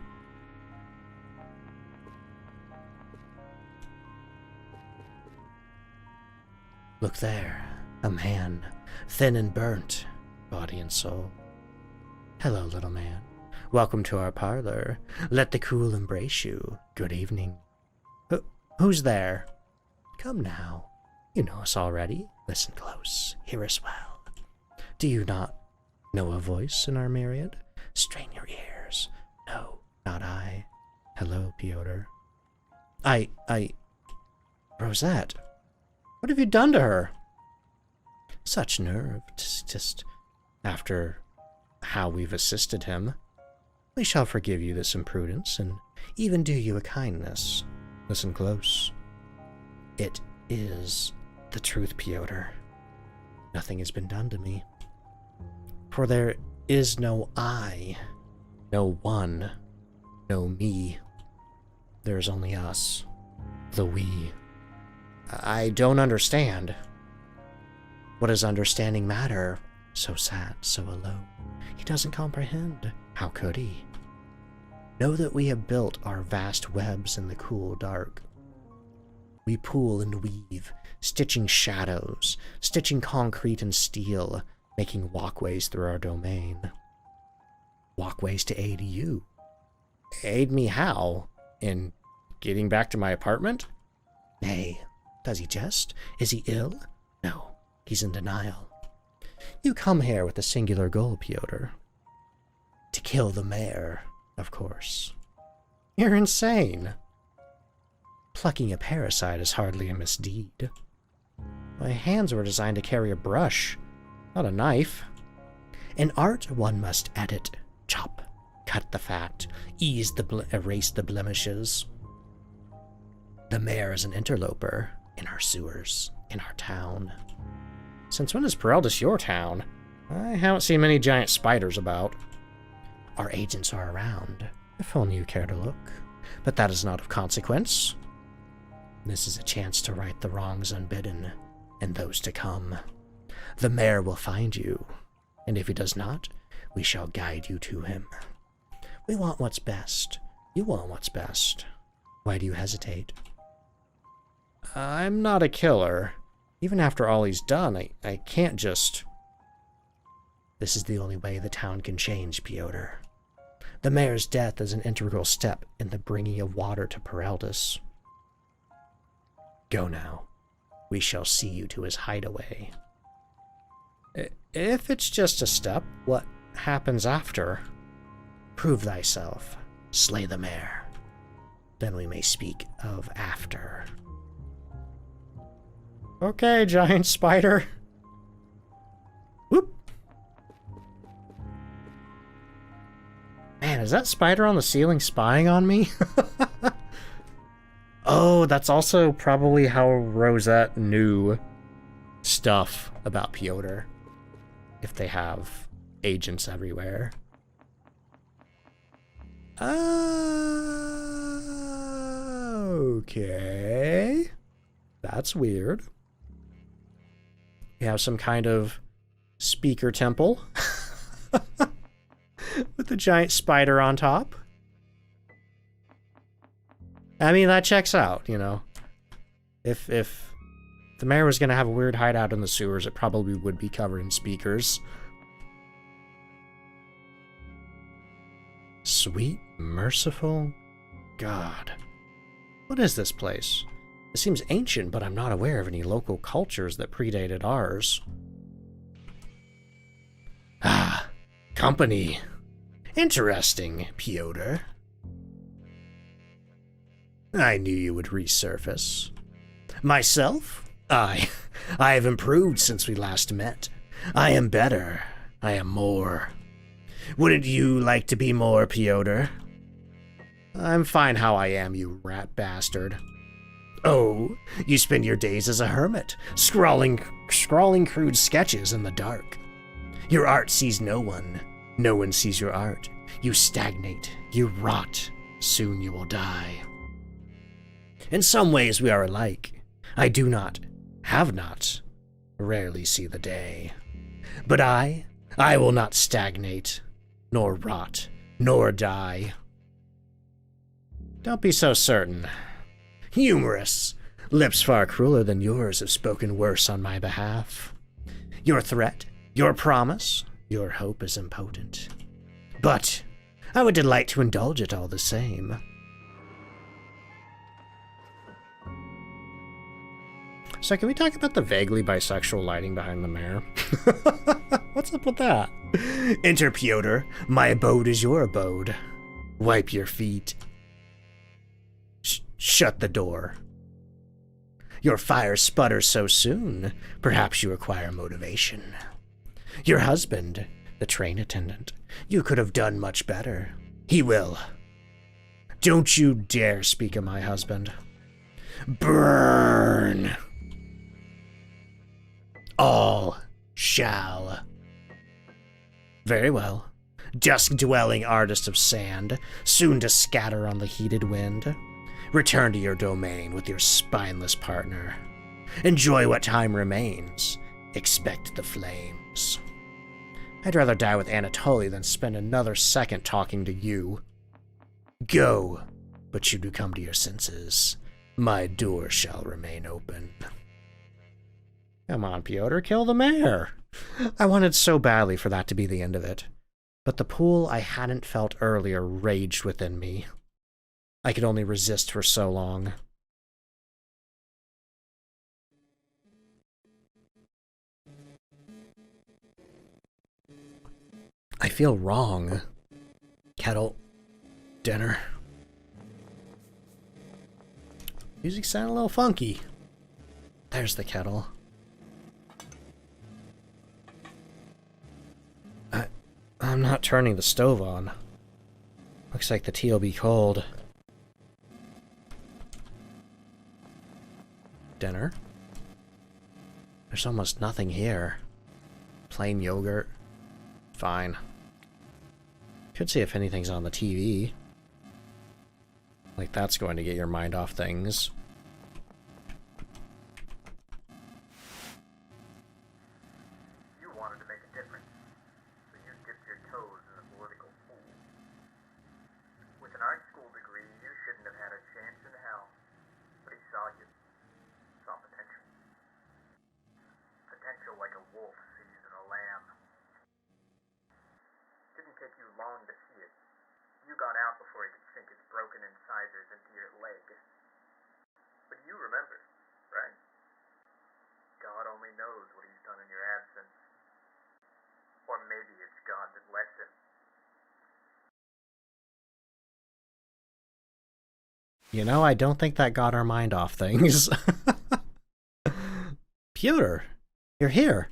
Look there, a man, thin and burnt, body and soul. Hello, little man. Welcome to our parlor. Let the cool embrace you. Good evening. Who's there? Come now. You know us already. Listen close. Hear us well. Do you not know a voice in our myriad? Strain your ears. No, not I. Hello, Pyotr. Rosette, what have you done to her? Such nerve, just after how we've assisted him. We shall forgive you this imprudence, and even do you a kindness. Listen close. It is the truth, Pyotr. Nothing has been done to me. For there is no I, no one, no me. There is only us, the we. I don't understand. What does understanding matter? So sad, so alone. He doesn't comprehend. How could he? Know that we have built our vast webs in the cool dark. We pool and weave, stitching shadows, stitching concrete and steel, making walkways through our domain. Walkways to aid you. Aid me how? In getting back to my apartment? Nay. Does he jest? Is he ill? No. He's in denial. You come here with a singular goal, Pyotr. To kill the mayor, of course. You're insane. Plucking a parasite is hardly a misdeed. My hands were designed to carry a brush, not a knife. In art, one must edit, chop, cut the fat, erase the blemishes. The mayor is an interloper in our sewers, in our town. Since when is Peraldus your town? I haven't seen many giant spiders about. Our agents are around, if only you care to look. But that is not of consequence. This is a chance to right the wrongs unbidden, and those to come. The mayor will find you, and if he does not, we shall guide you to him. We want what's best. You want what's best. Why do you hesitate? I'm not a killer. Even after all he's done, I can't just... This is the only way the town can change, Piotr. The mayor's death is an integral step in the bringing of water to Pereldis. Go now. We shall see you to his hideaway. If it's just a step, what happens after? Prove thyself. Slay the mayor. Then we may speak of after. Okay, giant spider. Whoop. Man, is that spider on the ceiling spying on me? Oh, that's also probably how Rosette knew stuff about Piotr. If they have agents everywhere. Okay. That's weird. We have some kind of speaker temple. With the giant spider on top. I mean, that checks out, you know. If the mayor was going to have a weird hideout in the sewers, it probably would be covered in speakers. Sweet, merciful God. What is this place? It seems ancient, but I'm not aware of any local cultures that predated ours. Ah, company. Interesting, Piotr. I knew you would resurface. Myself? I have improved since we last met. I am better. I am more. Wouldn't you like to be more, Piotr? I'm fine how I am, you rat bastard. Oh, you spend your days as a hermit, scrawling crude sketches in the dark. Your art sees no one. No one sees your art. You stagnate. You rot. Soon you will die. In some ways we are alike. I do not, have not, rarely see the day. But I will not stagnate, nor rot, nor die. Don't be so certain. Humorous. Lips far crueler than yours have spoken worse on my behalf. Your threat, your promise, your hope is impotent. But I would delight to indulge it all the same. So can we talk about the vaguely bisexual lighting behind the mayor? What's up with that? Enter, Piotr. My abode is your abode. Wipe your feet. Shut the door. Your fire sputters so soon. Perhaps you require motivation. Your husband, the train attendant, you could have done much better. He will. Don't you dare speak of my husband. Burn. All shall. Very well. Dusk-dwelling artist of sand, soon to scatter on the heated wind. Return to your domain with your spineless partner. Enjoy what time remains. Expect the flames. I'd rather die with Anatoly than spend another second talking to you. Go, but should you come to your senses, my door shall remain open. Come on, Piotr, kill the mayor. I wanted so badly for that to be the end of it. But the pool I hadn't felt earlier raged within me. I could only resist for so long. I feel wrong. Kettle. Dinner. Music sounded a little funky. There's the kettle. I'm not turning the stove on. Looks like the tea will be cold. Dinner? There's almost nothing here. Plain yogurt, Fine. Could see if anything's on the TV. Like, that's going to get your mind off things. You wanted to make a difference, so you dipped your toes in the political pool. With an art school degree, you shouldn't have had a chance in hell. But he saw you. Saw potential. Potential like a wolf sees in a lamb. Didn't take you long to see it. You got out before he could sink his broken incisors into your leg. But you remember, right? God only knows what he's done in your absence. Or maybe it's God that lets him. You know, I don't think that got our mind off things. Pyotr, you're here.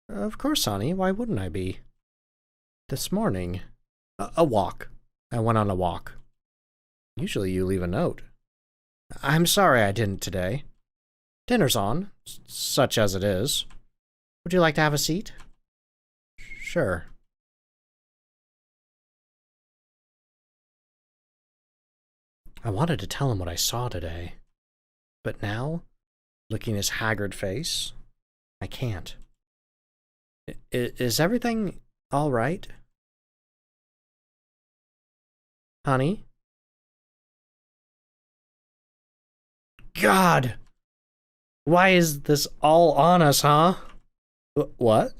Of course, honey. Why wouldn't I be? This morning. A walk. I went on a walk. Usually you leave a note. I'm sorry I didn't today. Dinner's on, such as it is. Would you like to have a seat? Sure. I wanted to tell him what I saw today. But now, looking at his haggard face, I can't. Is everything all right? Honey? God! Why is this all on us, huh? What?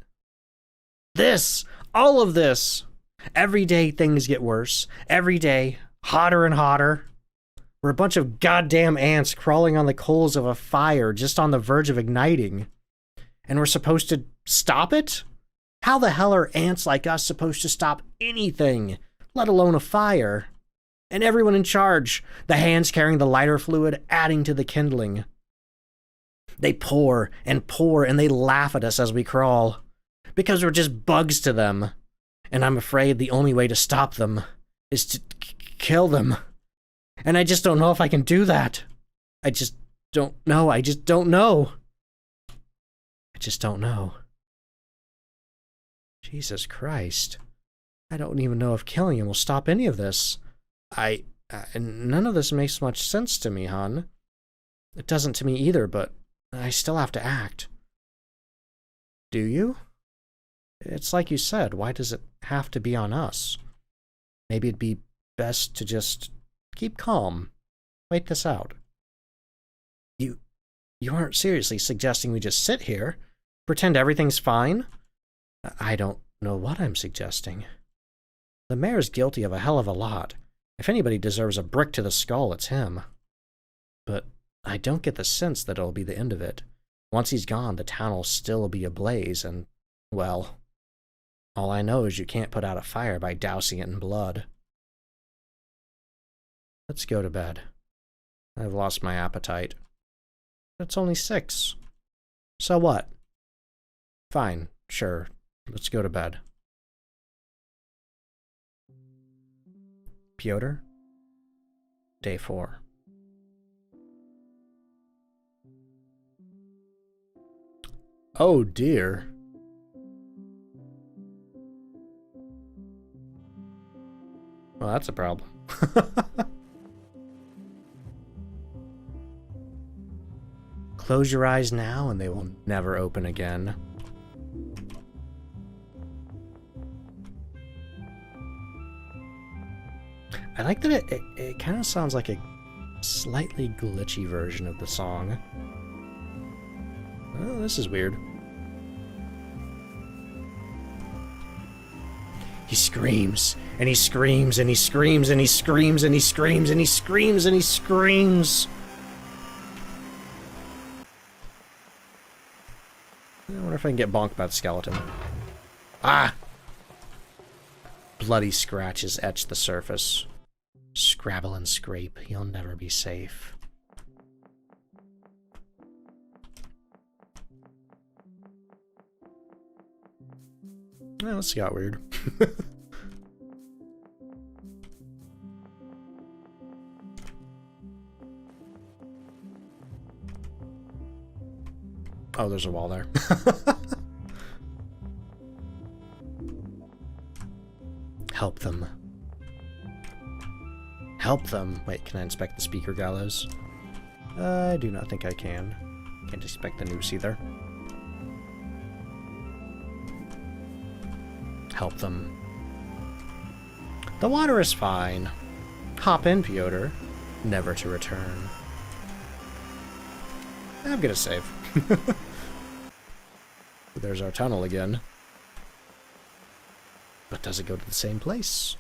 This! All of this! Every day things get worse. Every day, hotter and hotter. We're a bunch of goddamn ants crawling on the coals of a fire just on the verge of igniting. And we're supposed to stop it? How the hell are ants like us supposed to stop anything, let alone a fire? And everyone in charge, the hands carrying the lighter fluid, adding to the kindling. They pour and they laugh at us as we crawl, because we're just bugs to them. And I'm afraid the only way to stop them is to kill them. And I just don't know if I can do that. I just don't know. I just don't know. I just don't know. Jesus Christ. I don't even know if killing him will stop any of this. None of this makes much sense to me, hon. It doesn't to me either, but I still have to act. Do you? It's like you said, why does it have to be on us? Maybe it'd be best to just keep calm. Wait this out. You aren't seriously suggesting we just sit here, pretend everything's fine? I don't know what I'm suggesting. The mayor's guilty of a hell of a lot. If anybody deserves a brick to the skull, it's him. But I don't get the sense that it'll be the end of it. Once he's gone, the town will still be ablaze, and, well, all I know is you can't put out a fire by dousing it in blood. Let's go to bed. I've lost my appetite. It's only 6. So what? Fine, sure. Let's go to bed. Pyotr, Day 4. Oh dear. Well, that's a problem. Close your eyes now and they will never open again. I like that it kind of sounds like a slightly glitchy version of the song. Oh, this is weird. He screams, and he screams, and he screams, and he screams, and he screams, and he screams, and he screams. I wonder if I can get bonked by the skeleton. Ah! Bloody scratches etch the surface. Scrabble and scrape, you'll never be safe. Oh, this got weird. Oh, there's a wall there. Help them. Help them. Wait, can I inspect the speaker gallows? I do not think I can. Can't inspect the noose either. Help them. The water is fine. Hop in, Piotr. Never to return. I'm gonna save. There's our tunnel again. But does it go to the same place?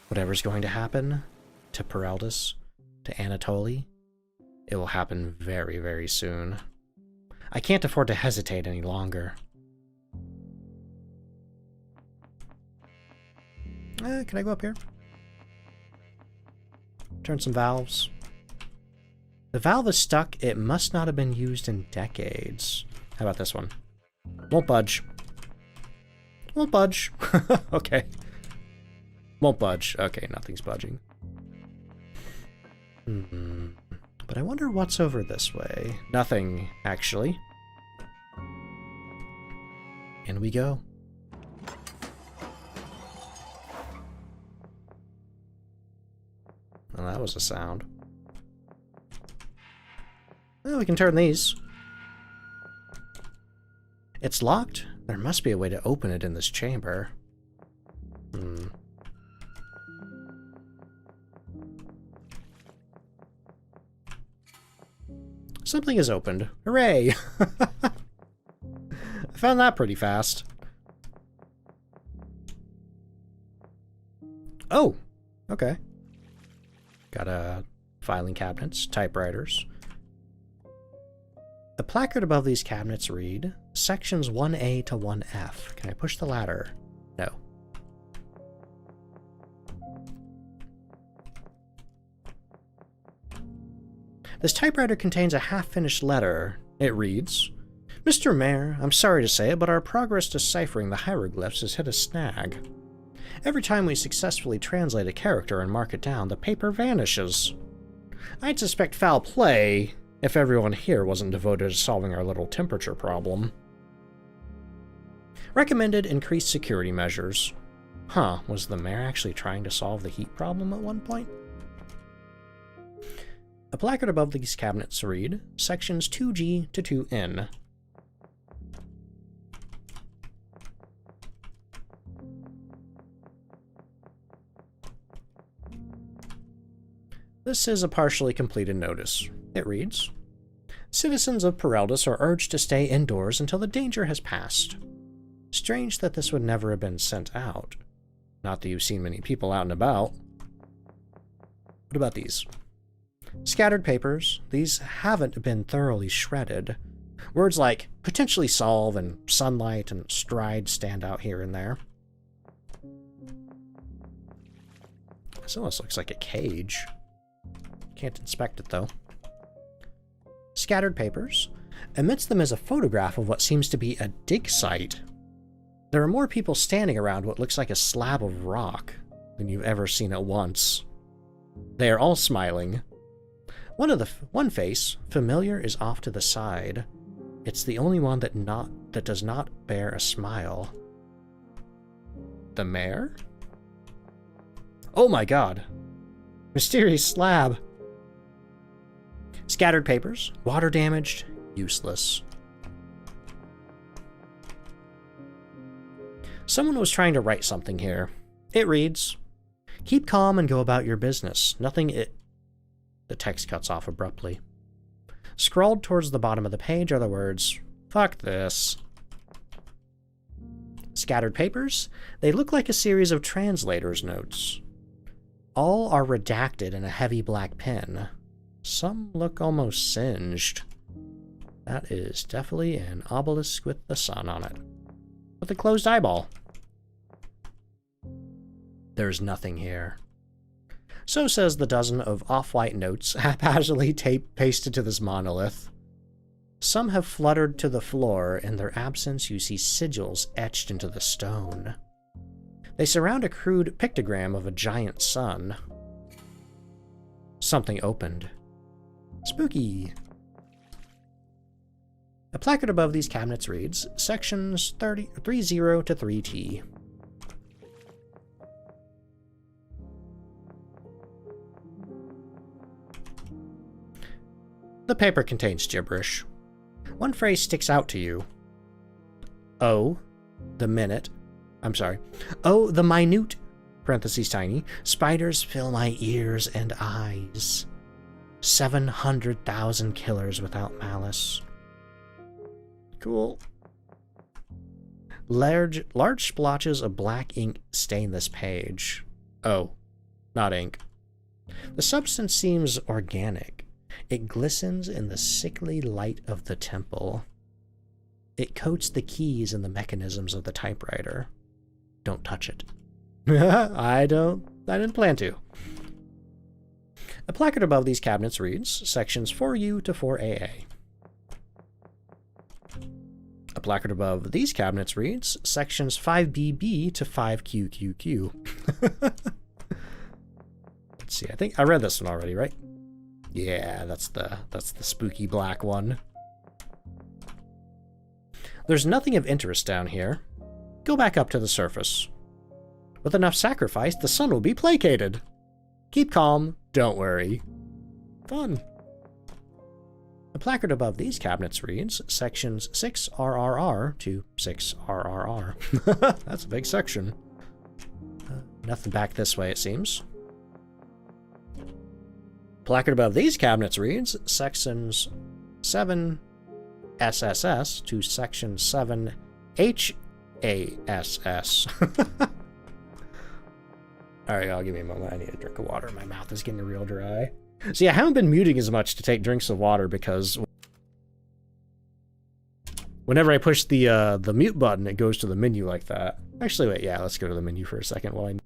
Whatever's going to happen to Peraldus, to Anatoly, it will happen very, very soon. I can't afford to hesitate any longer. Can I go up here? Turn some valves. The valve is stuck. It must not have been used in decades. How about this one? Won't budge. Won't budge. Okay. Won't budge. Okay, nothing's budging. But I wonder what's over this way. Nothing, actually. In we go. Well, that was a sound. Well, we can turn these. It's locked? There must be a way to open it in this chamber. Something is opened. Hooray! I found that pretty fast. Oh! Okay. Got filing cabinets, typewriters. The placard above these cabinets read, Sections 1A to 1F. Can I push the ladder? No. This typewriter contains a half-finished letter. It reads, Mr. Mayor, I'm sorry to say it, but our progress deciphering the hieroglyphs has hit a snag. Every time we successfully translate a character and mark it down, the paper vanishes. I'd suspect foul play if everyone here wasn't devoted to solving our little temperature problem. Recommended increased security measures. Huh, was the mayor actually trying to solve the heat problem at one point? A placard above these cabinets read, Sections 2G to 2N. This is a partially completed notice. It reads, Citizens of Peraldus are urged to stay indoors until the danger has passed. Strange that this would never have been sent out. Not that you've seen many people out and about. What about these? Scattered papers. These haven't been thoroughly shredded. Words like potentially solve and sunlight and stride stand out here and there. This almost looks like a cage. Can't inspect it, though. Scattered papers. Amidst them is a photograph of what seems to be a dig site. There are more people standing around what looks like a slab of rock than you've ever seen at once. They are all smiling. One face, familiar, is off to the side. It's the only one that does not bear a smile. The mayor? Oh my god. Mysterious slab. Scattered papers. Water damaged. Useless. Someone was trying to write something here. It reads, Keep calm and go about your business. The text cuts off abruptly. Scrawled towards the bottom of the page are the words, Fuck this. Scattered papers. They look like a series of translator's notes. All are redacted in a heavy black pen. Some look almost singed. That is definitely an obelisk with the sun on it. With a closed eyeball. There's nothing here. So says the dozen of off-white notes haphazardly pasted to this monolith. Some have fluttered to the floor. In their absence, you see sigils etched into the stone. They surround a crude pictogram of a giant sun. Something opened. Spooky. A placard above these cabinets reads, Sections 30 to 3T. The paper contains gibberish. One phrase sticks out to you. Oh, the minute. I'm sorry. Oh, the minute, parentheses tiny, spiders fill my ears and eyes. 700,000 killers without malice. Cool. Large splotches of black ink stain this page. Oh, not ink. The substance seems organic. It glistens in the sickly light of the temple. It coats the keys and the mechanisms of the typewriter. Don't touch it. I didn't plan to. A placard above these cabinets reads, Sections 4U to 4AA. A placard above these cabinets reads, Sections 5BB to 5QQQ. Let's see, I think I read this one already, right? Yeah, that's the spooky black one. There's nothing of interest down here. Go back up to the surface. With enough sacrifice, the sun will be placated. Keep calm, don't worry. Fun. The placard above these cabinets reads, Sections 6RRR to 6RRR. That's a big section. Nothing back this way, it seems. Placard above these cabinets reads, Sections 7 SSS to Section 7 HASS. Alright, y'all, give me a moment. I need a drink of water. My mouth is getting real dry. See, I haven't been muting as much to take drinks of water because whenever I push the mute button, it goes to the menu like that. Actually, wait, yeah, let's go to the menu for a second while I...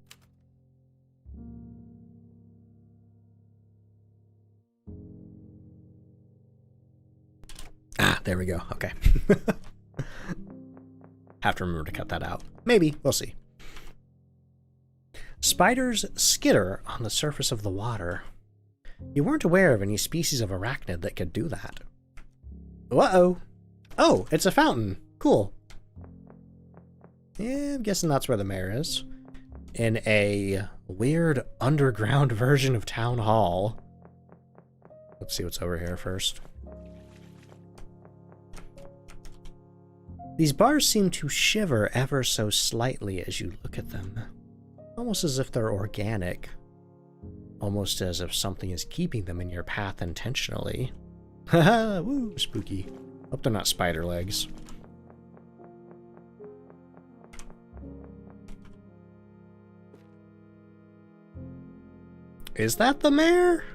Ah, there we go. Okay. Have to remember to cut that out. Maybe. We'll see. Spiders skitter on the surface of the water. You weren't aware of any species of arachnid that could do that. Uh-oh. Oh, it's a fountain. Cool. Yeah, I'm guessing that's where the mayor is. In a weird underground version of Town Hall. Let's see what's over here first. These bars seem to shiver ever so slightly as you look at them. Almost as if they're organic. Almost as if something is keeping them in your path intentionally. Haha, woo, spooky. Hope they're not spider legs. Is that the mayor?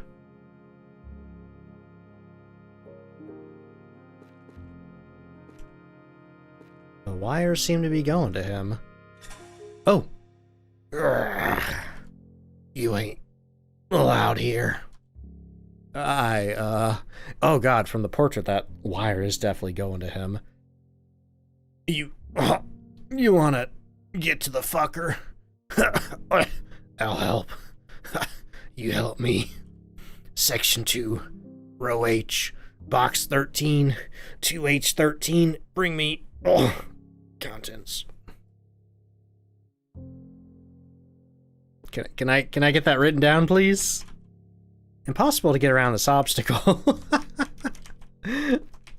The wires seem to be going to him. Oh! Urgh. You ain't allowed here. Oh god, from the portrait, that wire is definitely going to him. You wanna get to the fucker? I'll help. You help me. Section 2, row H, box 13, 2H13, bring me... Oh, contents. Can I get that written down, please? Impossible to get around this obstacle.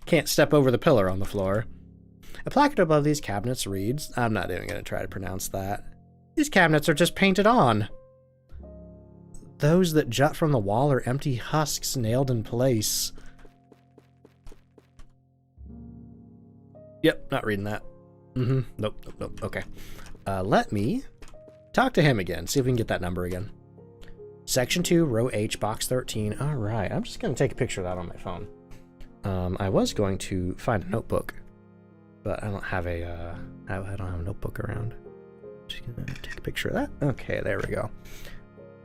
Can't step over the pillar on the floor. A placard above these cabinets reads, I'm not even going to try to pronounce that. These cabinets are just painted on. Those that jut from the wall are empty husks nailed in place. Yep, not reading that. Nope. Okay. Let me talk to him again, see if we can get that number again. Section 2, row H, box 13. All right, I'm just going to take a picture of that on my phone. I was going to find a notebook, but I don't have a notebook around. Just going to take a picture of that. Okay, there we go.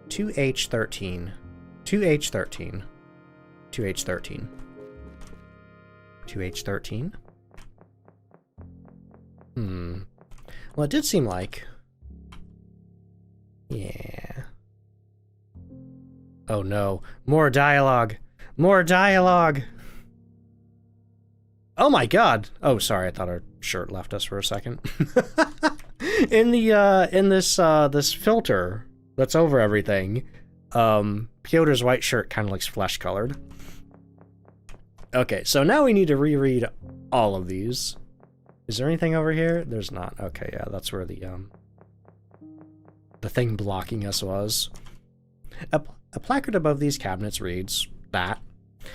2H13. 2H13. 2H13. 2H13. Well, it did seem like... Yeah. Oh no. More dialogue. More dialogue. Oh my god. Oh, sorry. I thought our shirt left us for a second. In this filter that's over everything, Piotr's white shirt kind of looks flesh colored. Okay, so now we need to reread all of these. Is there anything over here? There's not. Okay, yeah, that's where the thing blocking us was. A placard above these cabinets reads that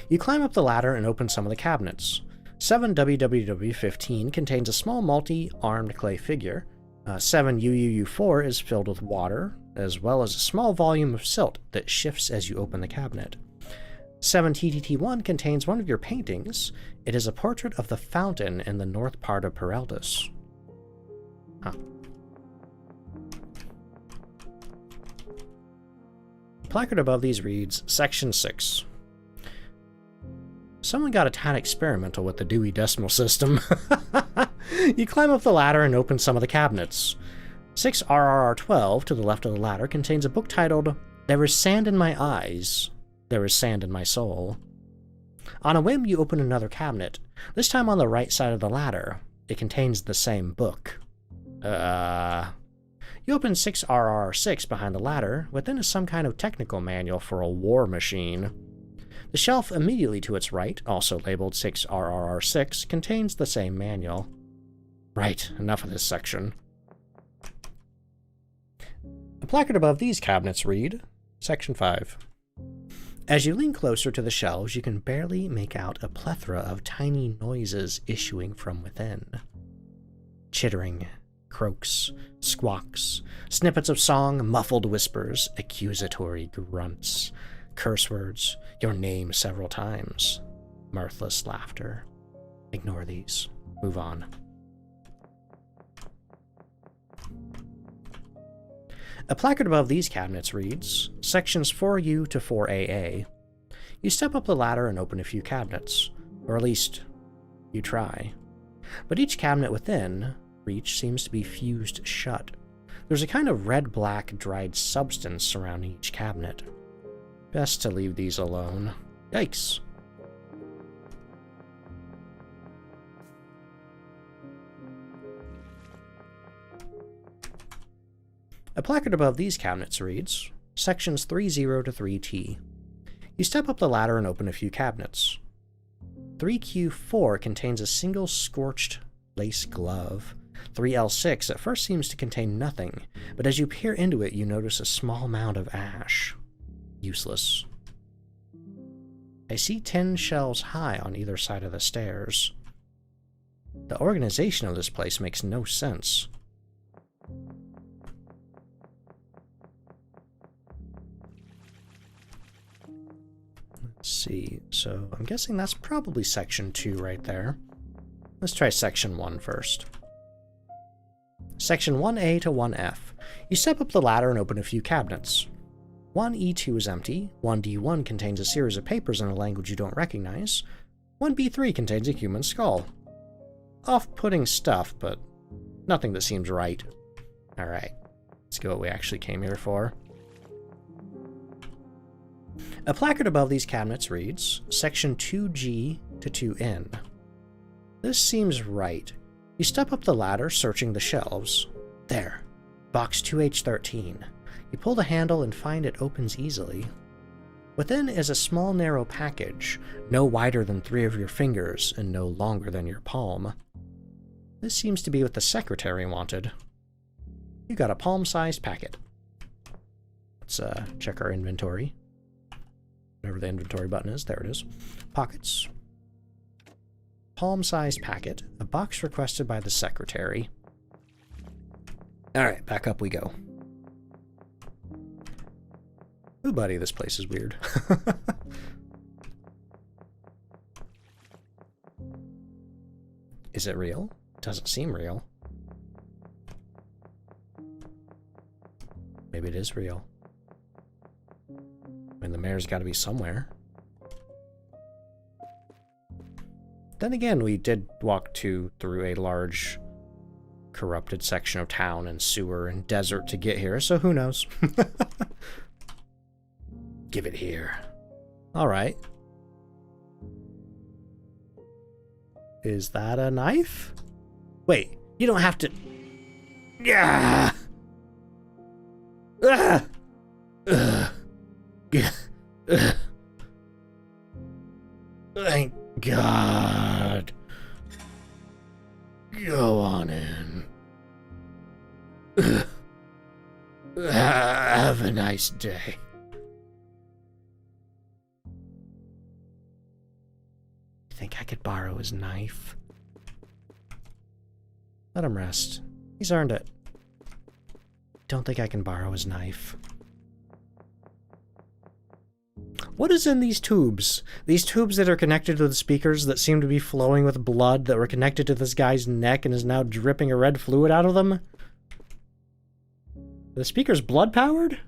you climb up the ladder and open some of the cabinets. 7WWW15 contains a small multi-armed clay figure. 7UUU4 is filled with water, as well as a small volume of silt that shifts as you open the cabinet. 7TTT1 contains one of your paintings. It is a portrait of the fountain in the north part of Pereldus. Huh. Placard above these reads, Section 6. Someone got a tad experimental with the Dewey Decimal System. You climb up the ladder and open some of the cabinets. 6RRR12 to the left of the ladder contains a book titled, There is Sand in My Eyes, There is Sand in My Soul. On a whim, you open another cabinet, this time on the right side of the ladder. It contains the same book. You open 6RR6 behind the ladder. Within is some kind of technical manual for a war machine. The shelf immediately to its right, also labeled 6RRR6, contains the same manual. Right, enough of this section. The placard above these cabinets read, Section 5. As you lean closer to the shelves, you can barely make out a plethora of tiny noises issuing from within. Chittering, croaks, squawks, snippets of song, muffled whispers, accusatory grunts, curse words, your name several times, mirthless laughter. Ignore these. Move on. A placard above these cabinets reads, Sections 4U to 4AA. You step up the ladder and open a few cabinets, or at least, you try. But each cabinet within reach seems to be fused shut. There's a kind of red-black dried substance surrounding each cabinet. Best to leave these alone. Yikes. A placard above these cabinets reads, Sections 30 to 3T. You step up the ladder and open a few cabinets. 3Q4 contains a single scorched lace glove. 3L6 at first seems to contain nothing, but as you peer into it, you notice a small mound of ash. Useless. I see 10 shelves high on either side of the stairs. The organization of this place makes no sense. Let's see, so I'm guessing that's probably Section 2 right there. Let's try Section 1 first. Section 1A to 1F. You step up the ladder and open a few cabinets. 1E2 is empty, 1D1 contains a series of papers in a language you don't recognize, 1B3 contains a human skull. Off-putting stuff, but nothing that seems right. Alright, let's go what we actually came here for. A placard above these cabinets reads, Section 2G to 2N. This seems right. You step up the ladder, searching the shelves. There, box 2H13. You pull the handle and find it opens easily. Within is a small narrow package, no wider than 3 of your fingers and no longer than your palm. This seems to be what the secretary wanted. You got a palm-sized packet. Let's check our inventory. Whatever the inventory button is, there it is. Pockets. Palm-sized packet, a box requested by the secretary. Alright, back up we go. Ooh, buddy, this place is weird. Is it real? Doesn't seem real. Maybe it is real. I mean, the mayor's got to be somewhere. Then again, we did walk through a large corrupted section of town and sewer and desert to get here, so who knows? Give it here. Alright. Is that a knife? Wait, you don't have to... Yeah. Thank Have a nice day. You think I could borrow his knife? Let him rest. He's earned it. Don't think I can borrow his knife. What is in these tubes? These tubes that are connected to the speakers that seem to be flowing with blood that were connected to this guy's neck and is now dripping a red fluid out of them? The speaker's blood powered?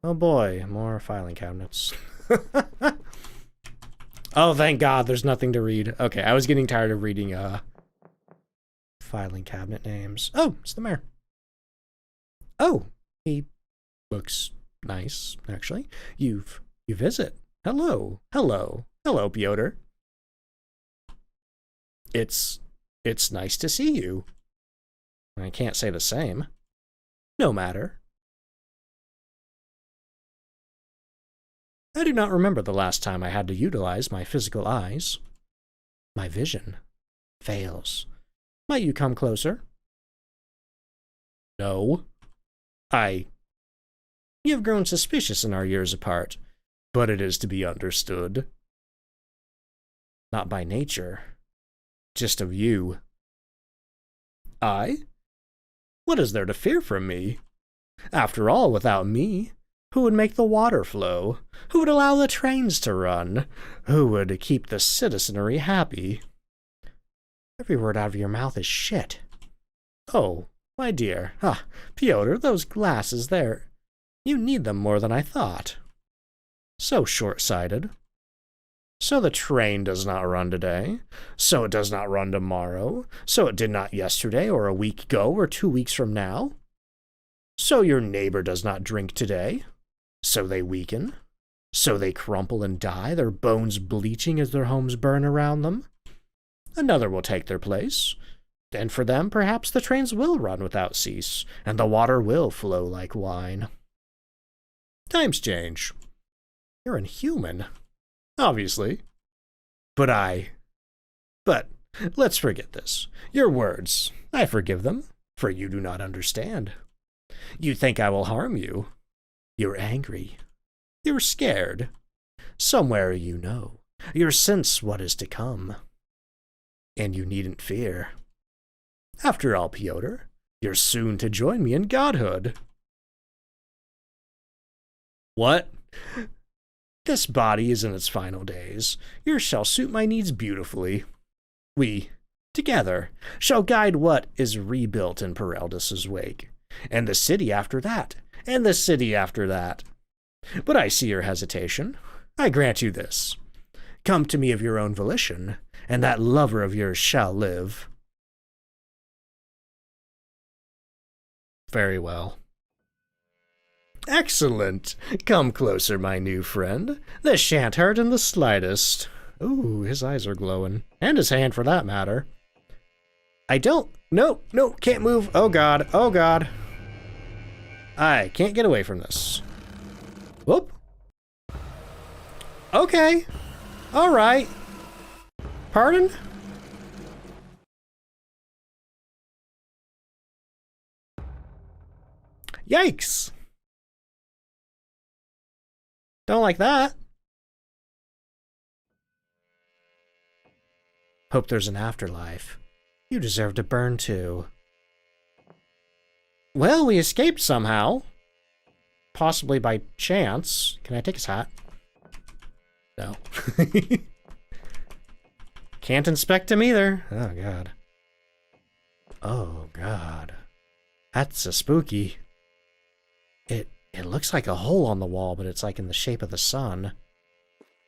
Oh boy, more filing cabinets. Oh, thank God, there's nothing to read. Okay, I was getting tired of reading filing cabinet names. Oh, it's the mayor. Oh, he looks nice, actually. You visit. Hello, Piotr. It's nice to see you. I can't say the same. No matter. I do not remember the last time I had to utilize my physical eyes. My vision fails. Might you come closer? No. You have grown suspicious in our years apart, but it is to be understood. Not by nature, just of you. I? What is there to fear from me? After all, without me, who would make the water flow? Who would allow the trains to run? Who would keep the citizenry happy? Every word out of your mouth is shit. Oh, my dear. Ah, Piotr, those glasses there. You need them more than I thought. So short-sighted. So the train does not run today. So it does not run tomorrow. So it did not yesterday, or a week ago, or 2 weeks from now. So your neighbor does not drink today. So they weaken. So they crumple and die, their bones bleaching as their homes burn around them. Another will take their place. And for them, perhaps the trains will run without cease, and the water will flow like wine. Times change. You're inhuman. Obviously. But let's forget this. Your words, I forgive them, for you do not understand. You think I will harm you. You're angry. You're scared. Somewhere you know. You sense what is to come. And you needn't fear. After all, Piotr, you're soon to join me in godhood. What? This body is in its final days. Yours shall suit my needs beautifully. We, together, shall guide what is rebuilt in Pereldus's wake. And the city after that. And the city after that. But I see your hesitation. I grant you this. Come to me of your own volition, and that lover of yours shall live. Very well. Excellent. Come closer, my new friend. This shan't hurt in the slightest. Ooh, his eyes are glowing. And his hand, for that matter. I don't... No, can't move. Oh, God. Oh, God. I can't get away from this. Whoop. Okay. All right. Pardon? Yikes. Don't like that. Hope there's an afterlife. You deserve to burn too. Well, we escaped somehow. Possibly by chance. Can I take his hat? No. Can't inspect him either. Oh, God. Oh, God. That's a spooky. It looks like a hole on the wall, but it's like in the shape of the sun.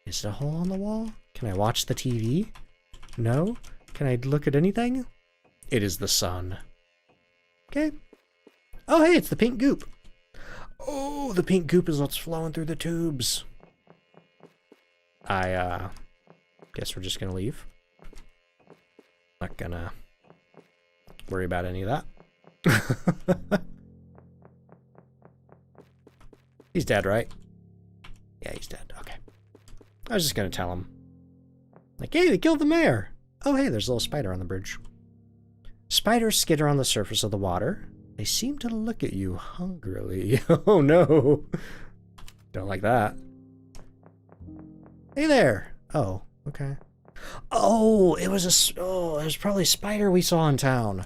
Is it a hole on the wall? Can I watch the TV? No? Can I look at anything? It is the sun. Okay. Oh, hey, it's the pink goop. Oh, the pink goop is what's flowing through the tubes. I guess we're just gonna leave. Not gonna worry about any of that. He's dead, right? Yeah, he's dead. Okay. I was just gonna tell him. Like, hey, they killed the mayor. Oh, hey, there's a little spider on the bridge. Spiders skitter on the surface of the water. They seem to look at you hungrily. Oh, no. Don't like that. Hey there. Oh, okay. Oh, it was it was probably a spider we saw in town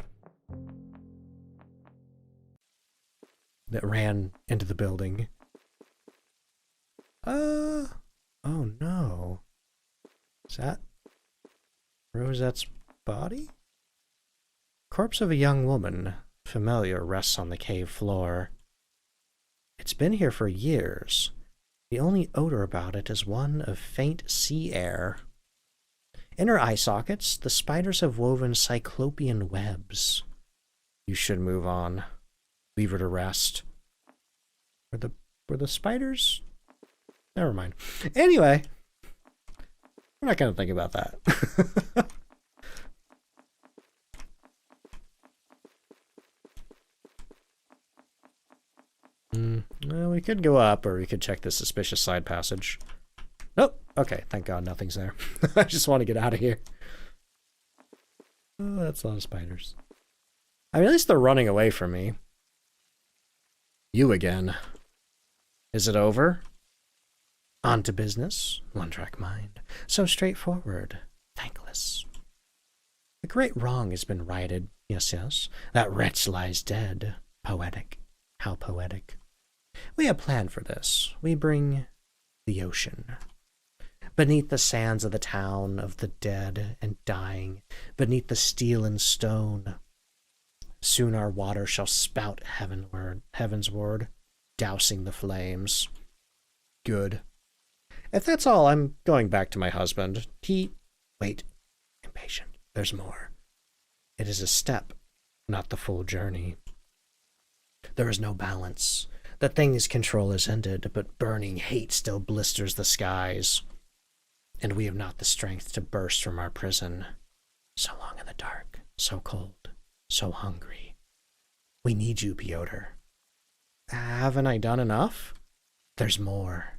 that ran into the building. Oh no. Is that Rosette's body? Corpse of a young woman, familiar, rests on the cave floor. It's been here for years. The only odor about it is one of faint sea air. In her eye sockets, the spiders have woven cyclopean webs. You should move on. Leave her to rest. Were the spiders? Never mind. Anyway, we're not going to think about that. Well, we could go up, or we could check the suspicious side passage. Nope. Okay, thank God nothing's there. I just want to get out of here. Oh, that's a lot of spiders. I mean, at least they're running away from me. You again. Is it over? On to business. One-track mind. So straightforward. Thankless. The great wrong has been righted. Yes, yes. That wretch lies dead. Poetic. How poetic. We have planned for this. We bring the ocean. Beneath the sands of the town of the dead and dying, beneath the steel and stone, soon our water shall spout heavensward, dousing the flames. Good. If that's all, I'm going back to my husband. Wait, impatient. There's more. It is a step, not the full journey. There is no balance. The thing's control is ended, but burning hate still blisters the skies. And we have not the strength to burst from our prison. So long in the dark, so cold, so hungry. We need you, Piotr. Haven't I done enough? There's more.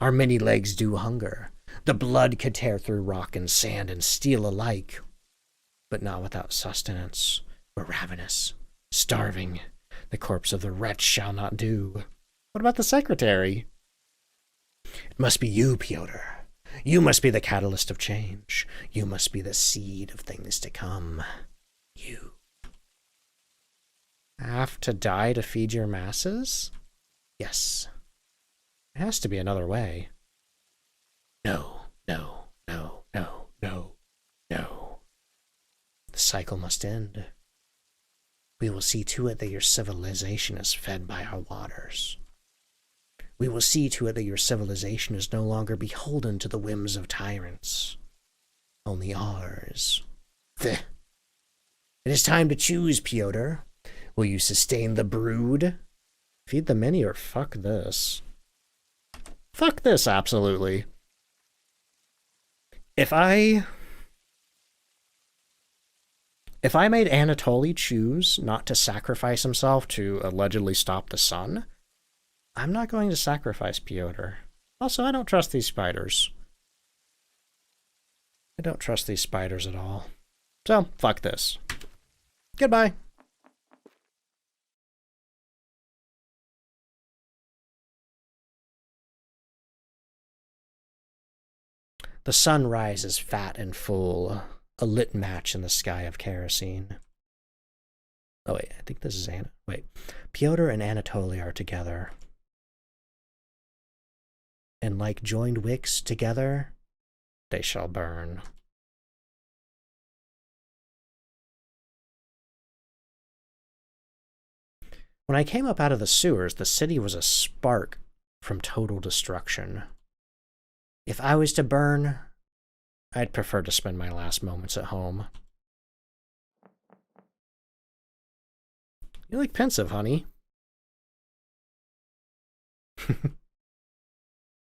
Our many legs do hunger. The blood could tear through rock and sand and steel alike. But not without sustenance. We're ravenous, starving. The corpse of the wretch shall not do. What about the secretary? It must be you, Piotr. You must be the catalyst of change. You must be the seed of things to come. You. Have to die to feed your masses? Yes. There has to be another way. No, no, no, no, no, no. The cycle must end. We will see to it that your civilization is fed by our waters. We will see to it that your civilization is no longer beholden to the whims of tyrants. Only ours. It is time to choose, Piotr. Will you sustain the brood? Feed the many or fuck this? Fuck this, absolutely. If I made Anatoly choose not to sacrifice himself to allegedly stop the sun, I'm not going to sacrifice Piotr. Also, I don't trust these spiders. I don't trust these spiders at all. So, fuck this. Goodbye. The sun rises fat and full, a lit match in the sky of kerosene. Oh wait, I think this is Piotr and Anatoly are together. And like joined wicks together, they shall burn. When I came up out of the sewers, the city was a spark from total destruction. If I was to burn, I'd prefer to spend my last moments at home. You look pensive, honey.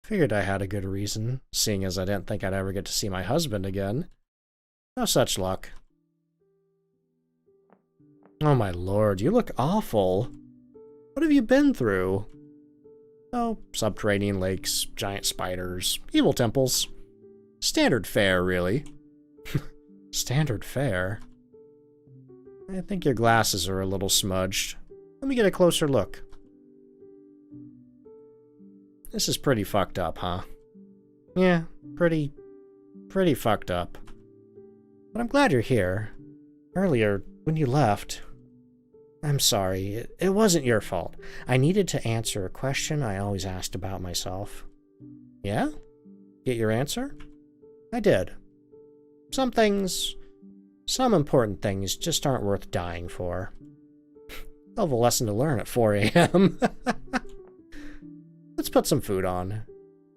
Figured I had a good reason, seeing as I didn't think I'd ever get to see my husband again. No such luck. Oh my lord, you look awful. What have you been through? Oh, subterranean lakes, giant spiders, evil temples. Standard fare, really. Standard fare? I think your glasses are a little smudged. Let me get a closer look. This is pretty fucked up, huh? Yeah, pretty fucked up. But I'm glad you're here. Earlier, when you left... I'm sorry, it wasn't your fault. I needed to answer a question I always asked about myself. Yeah? Get your answer? I did. Some important things just aren't worth dying for. Hell of a lesson to learn at 4 a.m. Let's put some food on.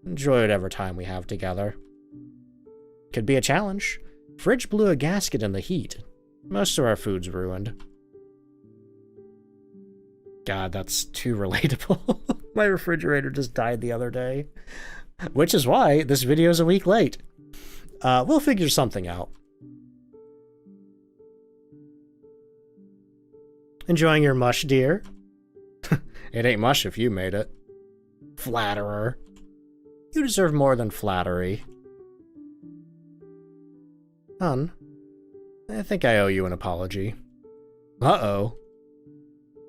Enjoy whatever time we have together. Could be a challenge. Fridge blew a gasket in the heat. Most of our food's ruined. God, that's too relatable. My refrigerator just died the other day. Which is why this video's a week late. We'll figure something out. Enjoying your mush, dear? It ain't mush if you made it. Flatterer. You deserve more than flattery. Hun, I think I owe you an apology. Uh-oh.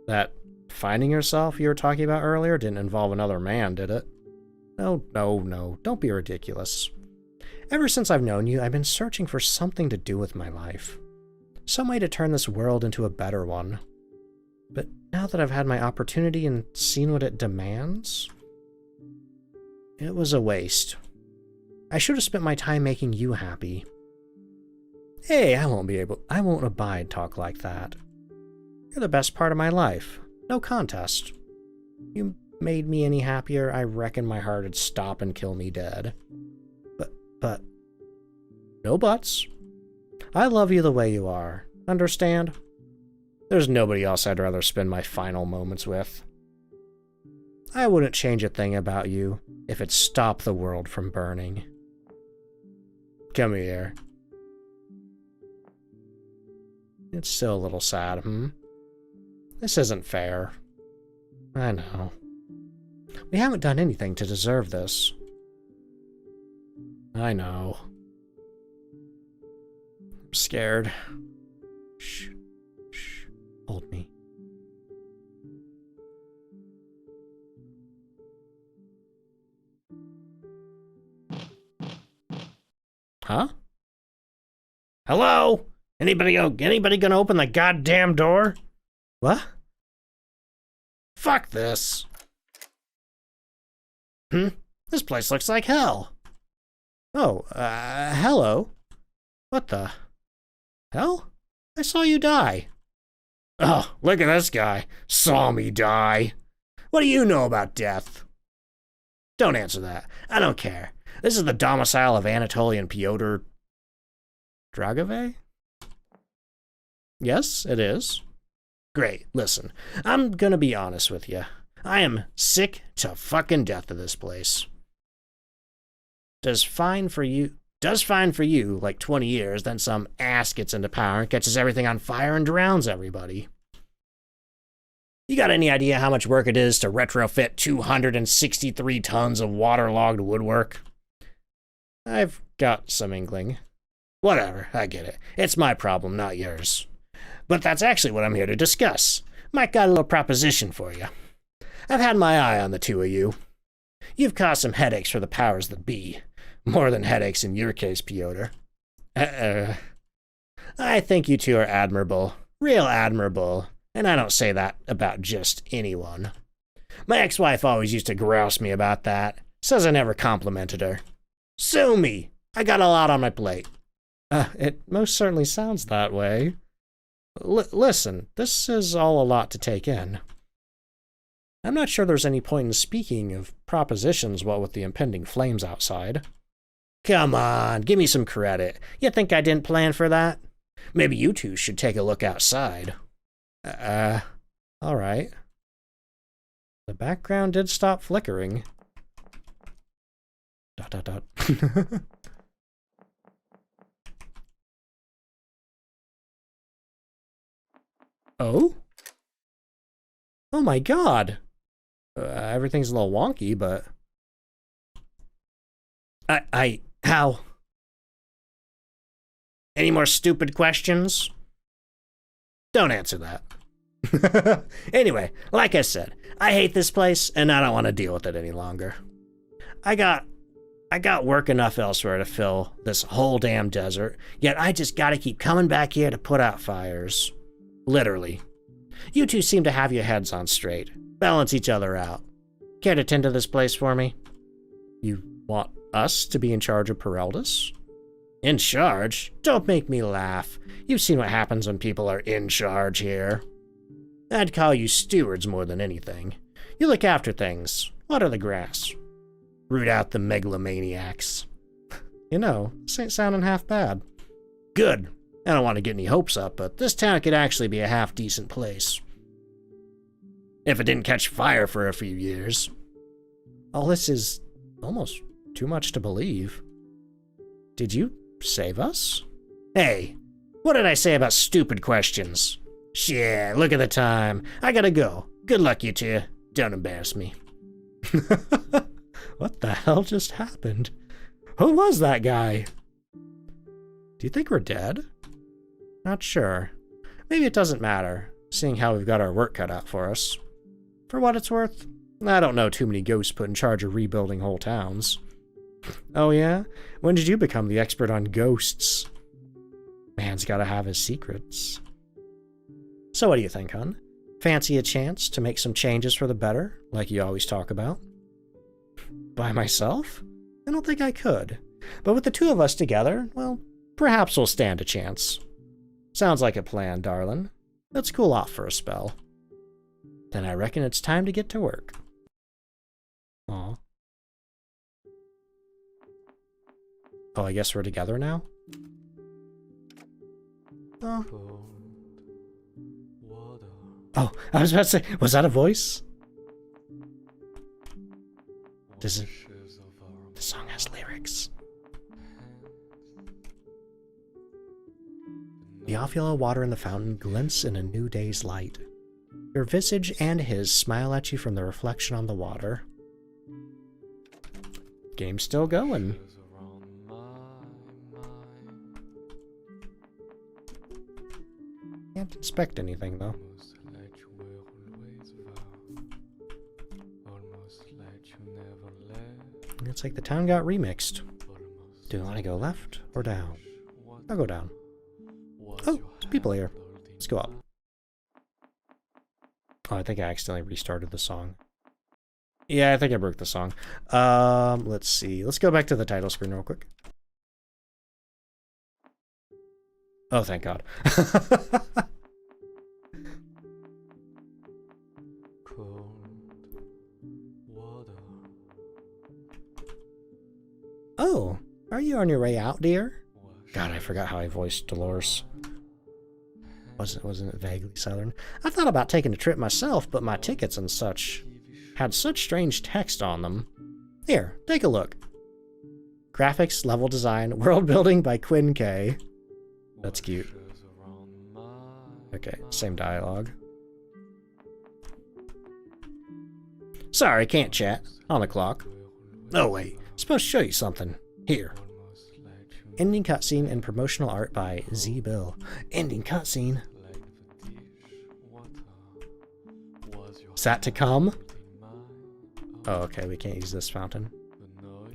That finding yourself you were talking about earlier didn't involve another man, did it? No, don't be ridiculous. Ever since I've known you, I've been searching for something to do with my life. Some way to turn this world into a better one. But now that I've had my opportunity and seen what it demands, it was a waste. I should have spent my time making you happy. Hey, I won't abide talk like that. You're the best part of my life. No contest. You made me any happier, I reckon my heart'd stop and kill me dead. But... no buts. I love you the way you are. Understand? There's nobody else I'd rather spend my final moments with. I wouldn't change a thing about you if it stopped the world from burning. Come here. It's still a little sad, This isn't fair. I know. We haven't done anything to deserve this. I know. I'm scared. Shh. Shh. Hold me. Huh? Hello? Anybody gonna open the goddamn door? What? Fuck this. This place looks like hell. Oh, hello? What the hell? I saw you die. Oh, look at this guy. Saw me die. What do you know about death? Don't answer that. I don't care. This is the domicile of Anatolian Pyotr Dragove? Yes, it is. Great, listen. I'm gonna be honest with you. I am sick to fucking death of this place. Does fine for you like 20 years, then some ass gets into power and catches everything on fire and drowns everybody. You got any idea how much work it is to retrofit 263 tons of waterlogged woodwork? I've got some inkling. Whatever, I get it. It's my problem, not yours. But that's actually what I'm here to discuss. Mike got a little proposition for you. I've had my eye on the two of you. You've caused some headaches for the powers that be. More than headaches in your case, Pyotr. I think you two are admirable. Real admirable. And I don't say that about just anyone. My ex-wife always used to grouse me about that. Says I never complimented her. Sue me! I got a lot on my plate. It most certainly sounds that way. Listen, this is all a lot to take in. I'm not sure there's any point in speaking of propositions, what with the impending flames outside. Come on, give me some credit. You think I didn't plan for that? Maybe you two should take a look outside. Alright. The background did stop flickering. ... Oh? Oh my god! Everything's a little wonky, but... How? Any more stupid questions? Don't answer that. Anyway, like I said, I hate this place and I don't want to deal with it any longer. I got work enough elsewhere to fill this whole damn desert, yet I just gotta keep coming back here to put out fires. Literally. You two seem to have your heads on straight. Balance each other out. Care to tend to this place for me? You want us to be in charge of Pereldus? In charge? Don't make me laugh. You've seen what happens when people are in charge here. I'd call you stewards more than anything. You look after things, water the grass, root out the megalomaniacs. You know, this ain't sounding half bad. Good. I don't want to get any hopes up, but this town could actually be a half-decent place. If it didn't catch fire for a few years. All this is almost too much to believe. Did you save us? Hey, what did I say about stupid questions? Shit, look at the time. I gotta go. Good luck, you two. Don't embarrass me. What the hell just happened? Who was that guy? Do you think we're dead? Not sure. Maybe it doesn't matter, seeing how we've got our work cut out for us. For what it's worth, I don't know too many ghosts put in charge of rebuilding whole towns. Oh yeah? When did you become the expert on ghosts? Man's gotta have his secrets. So what do you think, hon? Fancy a chance to make some changes for the better, like you always talk about? By myself? I don't think I could. But with the two of us together, well, perhaps we'll stand a chance. Sounds like a plan, darling. Let's cool off for a spell. Then I reckon it's time to get to work. Aw. Oh, I guess we're together now? Oh. Oh, I was about to say, was that a voice? Does it? The song has lyrics. The off-yellow water in the fountain glints in a new day's light. Your visage and his smile at you from the reflection on the water. Game's still going. Can't inspect anything, though. Looks like the town got remixed. Do you want to go left or down? I'll go down. Oh, there's people here. Let's go up. Oh, I think I accidentally restarted the song. Yeah, I think I broke the song. Let's see. Let's go back to the title screen real quick. Oh, thank God. Oh, are you on your way out, dear? God, I forgot how I voiced Dolores. Wasn't it vaguely southern? I thought about taking a trip myself, but my tickets and such had such strange text on them. Here, take a look. Graphics, level design, world building by Quinn K. That's cute. Okay, same dialogue. Sorry, can't chat. On the clock. Oh wait, supposed to show you something. Here. Ending cutscene and promotional art by Z Bill. Ending cutscene. Is that to come? Oh, okay, we can't use this fountain.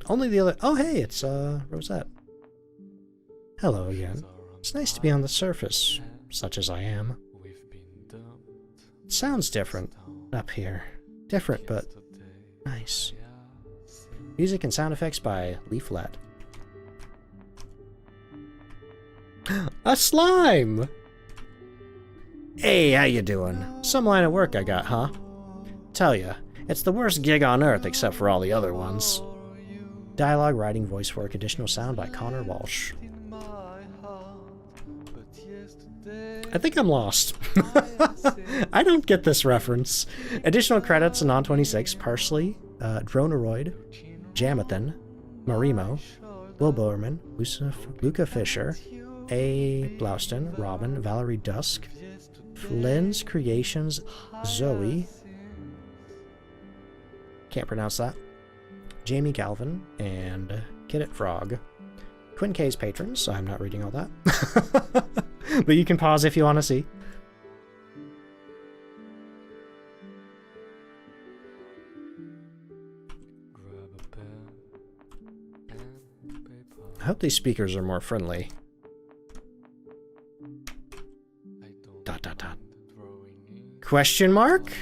Only the other. Oh, hey, it's Rosette. Hello again. It's nice to be on the surface, such as I am. It sounds different up here. Different, but nice. Music and sound effects by Leaflet. A slime! Hey, how you doing? Some line of work I got, huh? Tell ya, it's the worst gig on earth except for all the other ones. Dialogue, writing, voice work, additional sound by Connor Walsh. I think I'm lost. I don't get this reference. Additional credits in Non-26, Parsley, Droneroid, Jamathan, Marimo, Will Bowerman, Luca Fisher, A. Blouston, Robin, Valerie Dusk, Flynn's Creations, Zoe, can't pronounce that, Jamie Galvin, and Kidit Frog. Quinn K's patrons, so I'm not reading all that. But you can pause if you want to see. I hope these speakers are more friendly. Dot dot dot. Question mark?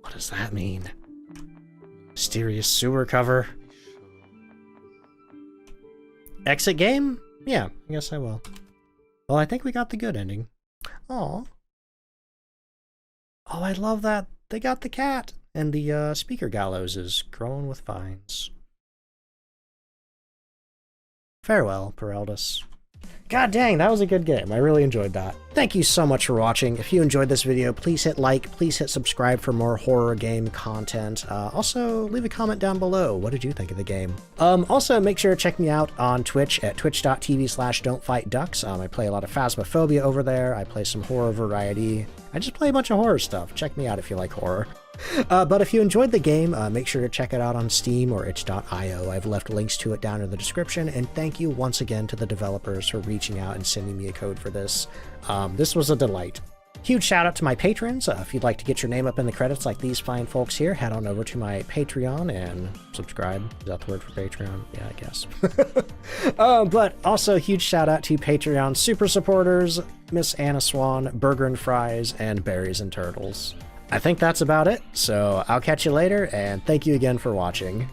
What does that mean? Mysterious sewer cover. Exit game? Yeah, I guess I will. Well, I think we got the good ending. Aw. Oh, I love that. They got the cat. And the speaker gallows is growing with vines. Farewell, Peraldus. God dang, that was a good game. I really enjoyed that. Thank you so much for watching. If you enjoyed this video, please hit like, please hit subscribe for more horror game content. Also, leave a comment down below. What did you think of the game? Also, make sure to check me out on Twitch at twitch.tv/don'tfightducks. I play a lot of Phasmophobia over there. I play some horror variety. I just play a bunch of horror stuff. Check me out if you like horror. But if you enjoyed the game, make sure to check it out on Steam or itch.io. I've left links to it down in the description, and thank you once again to the developers for reaching out and sending me a code for this. This was a delight. Huge shout out to my patrons. If you'd like to get your name up in the credits like these fine folks here, head on over to my Patreon and subscribe. Is that the word for Patreon? Yeah, I guess. But also huge shout out to Patreon super supporters, Miss Anna Swan, Burger and Fries, and Berries and Turtles. I think that's about it, so I'll catch you later, and thank you again for watching.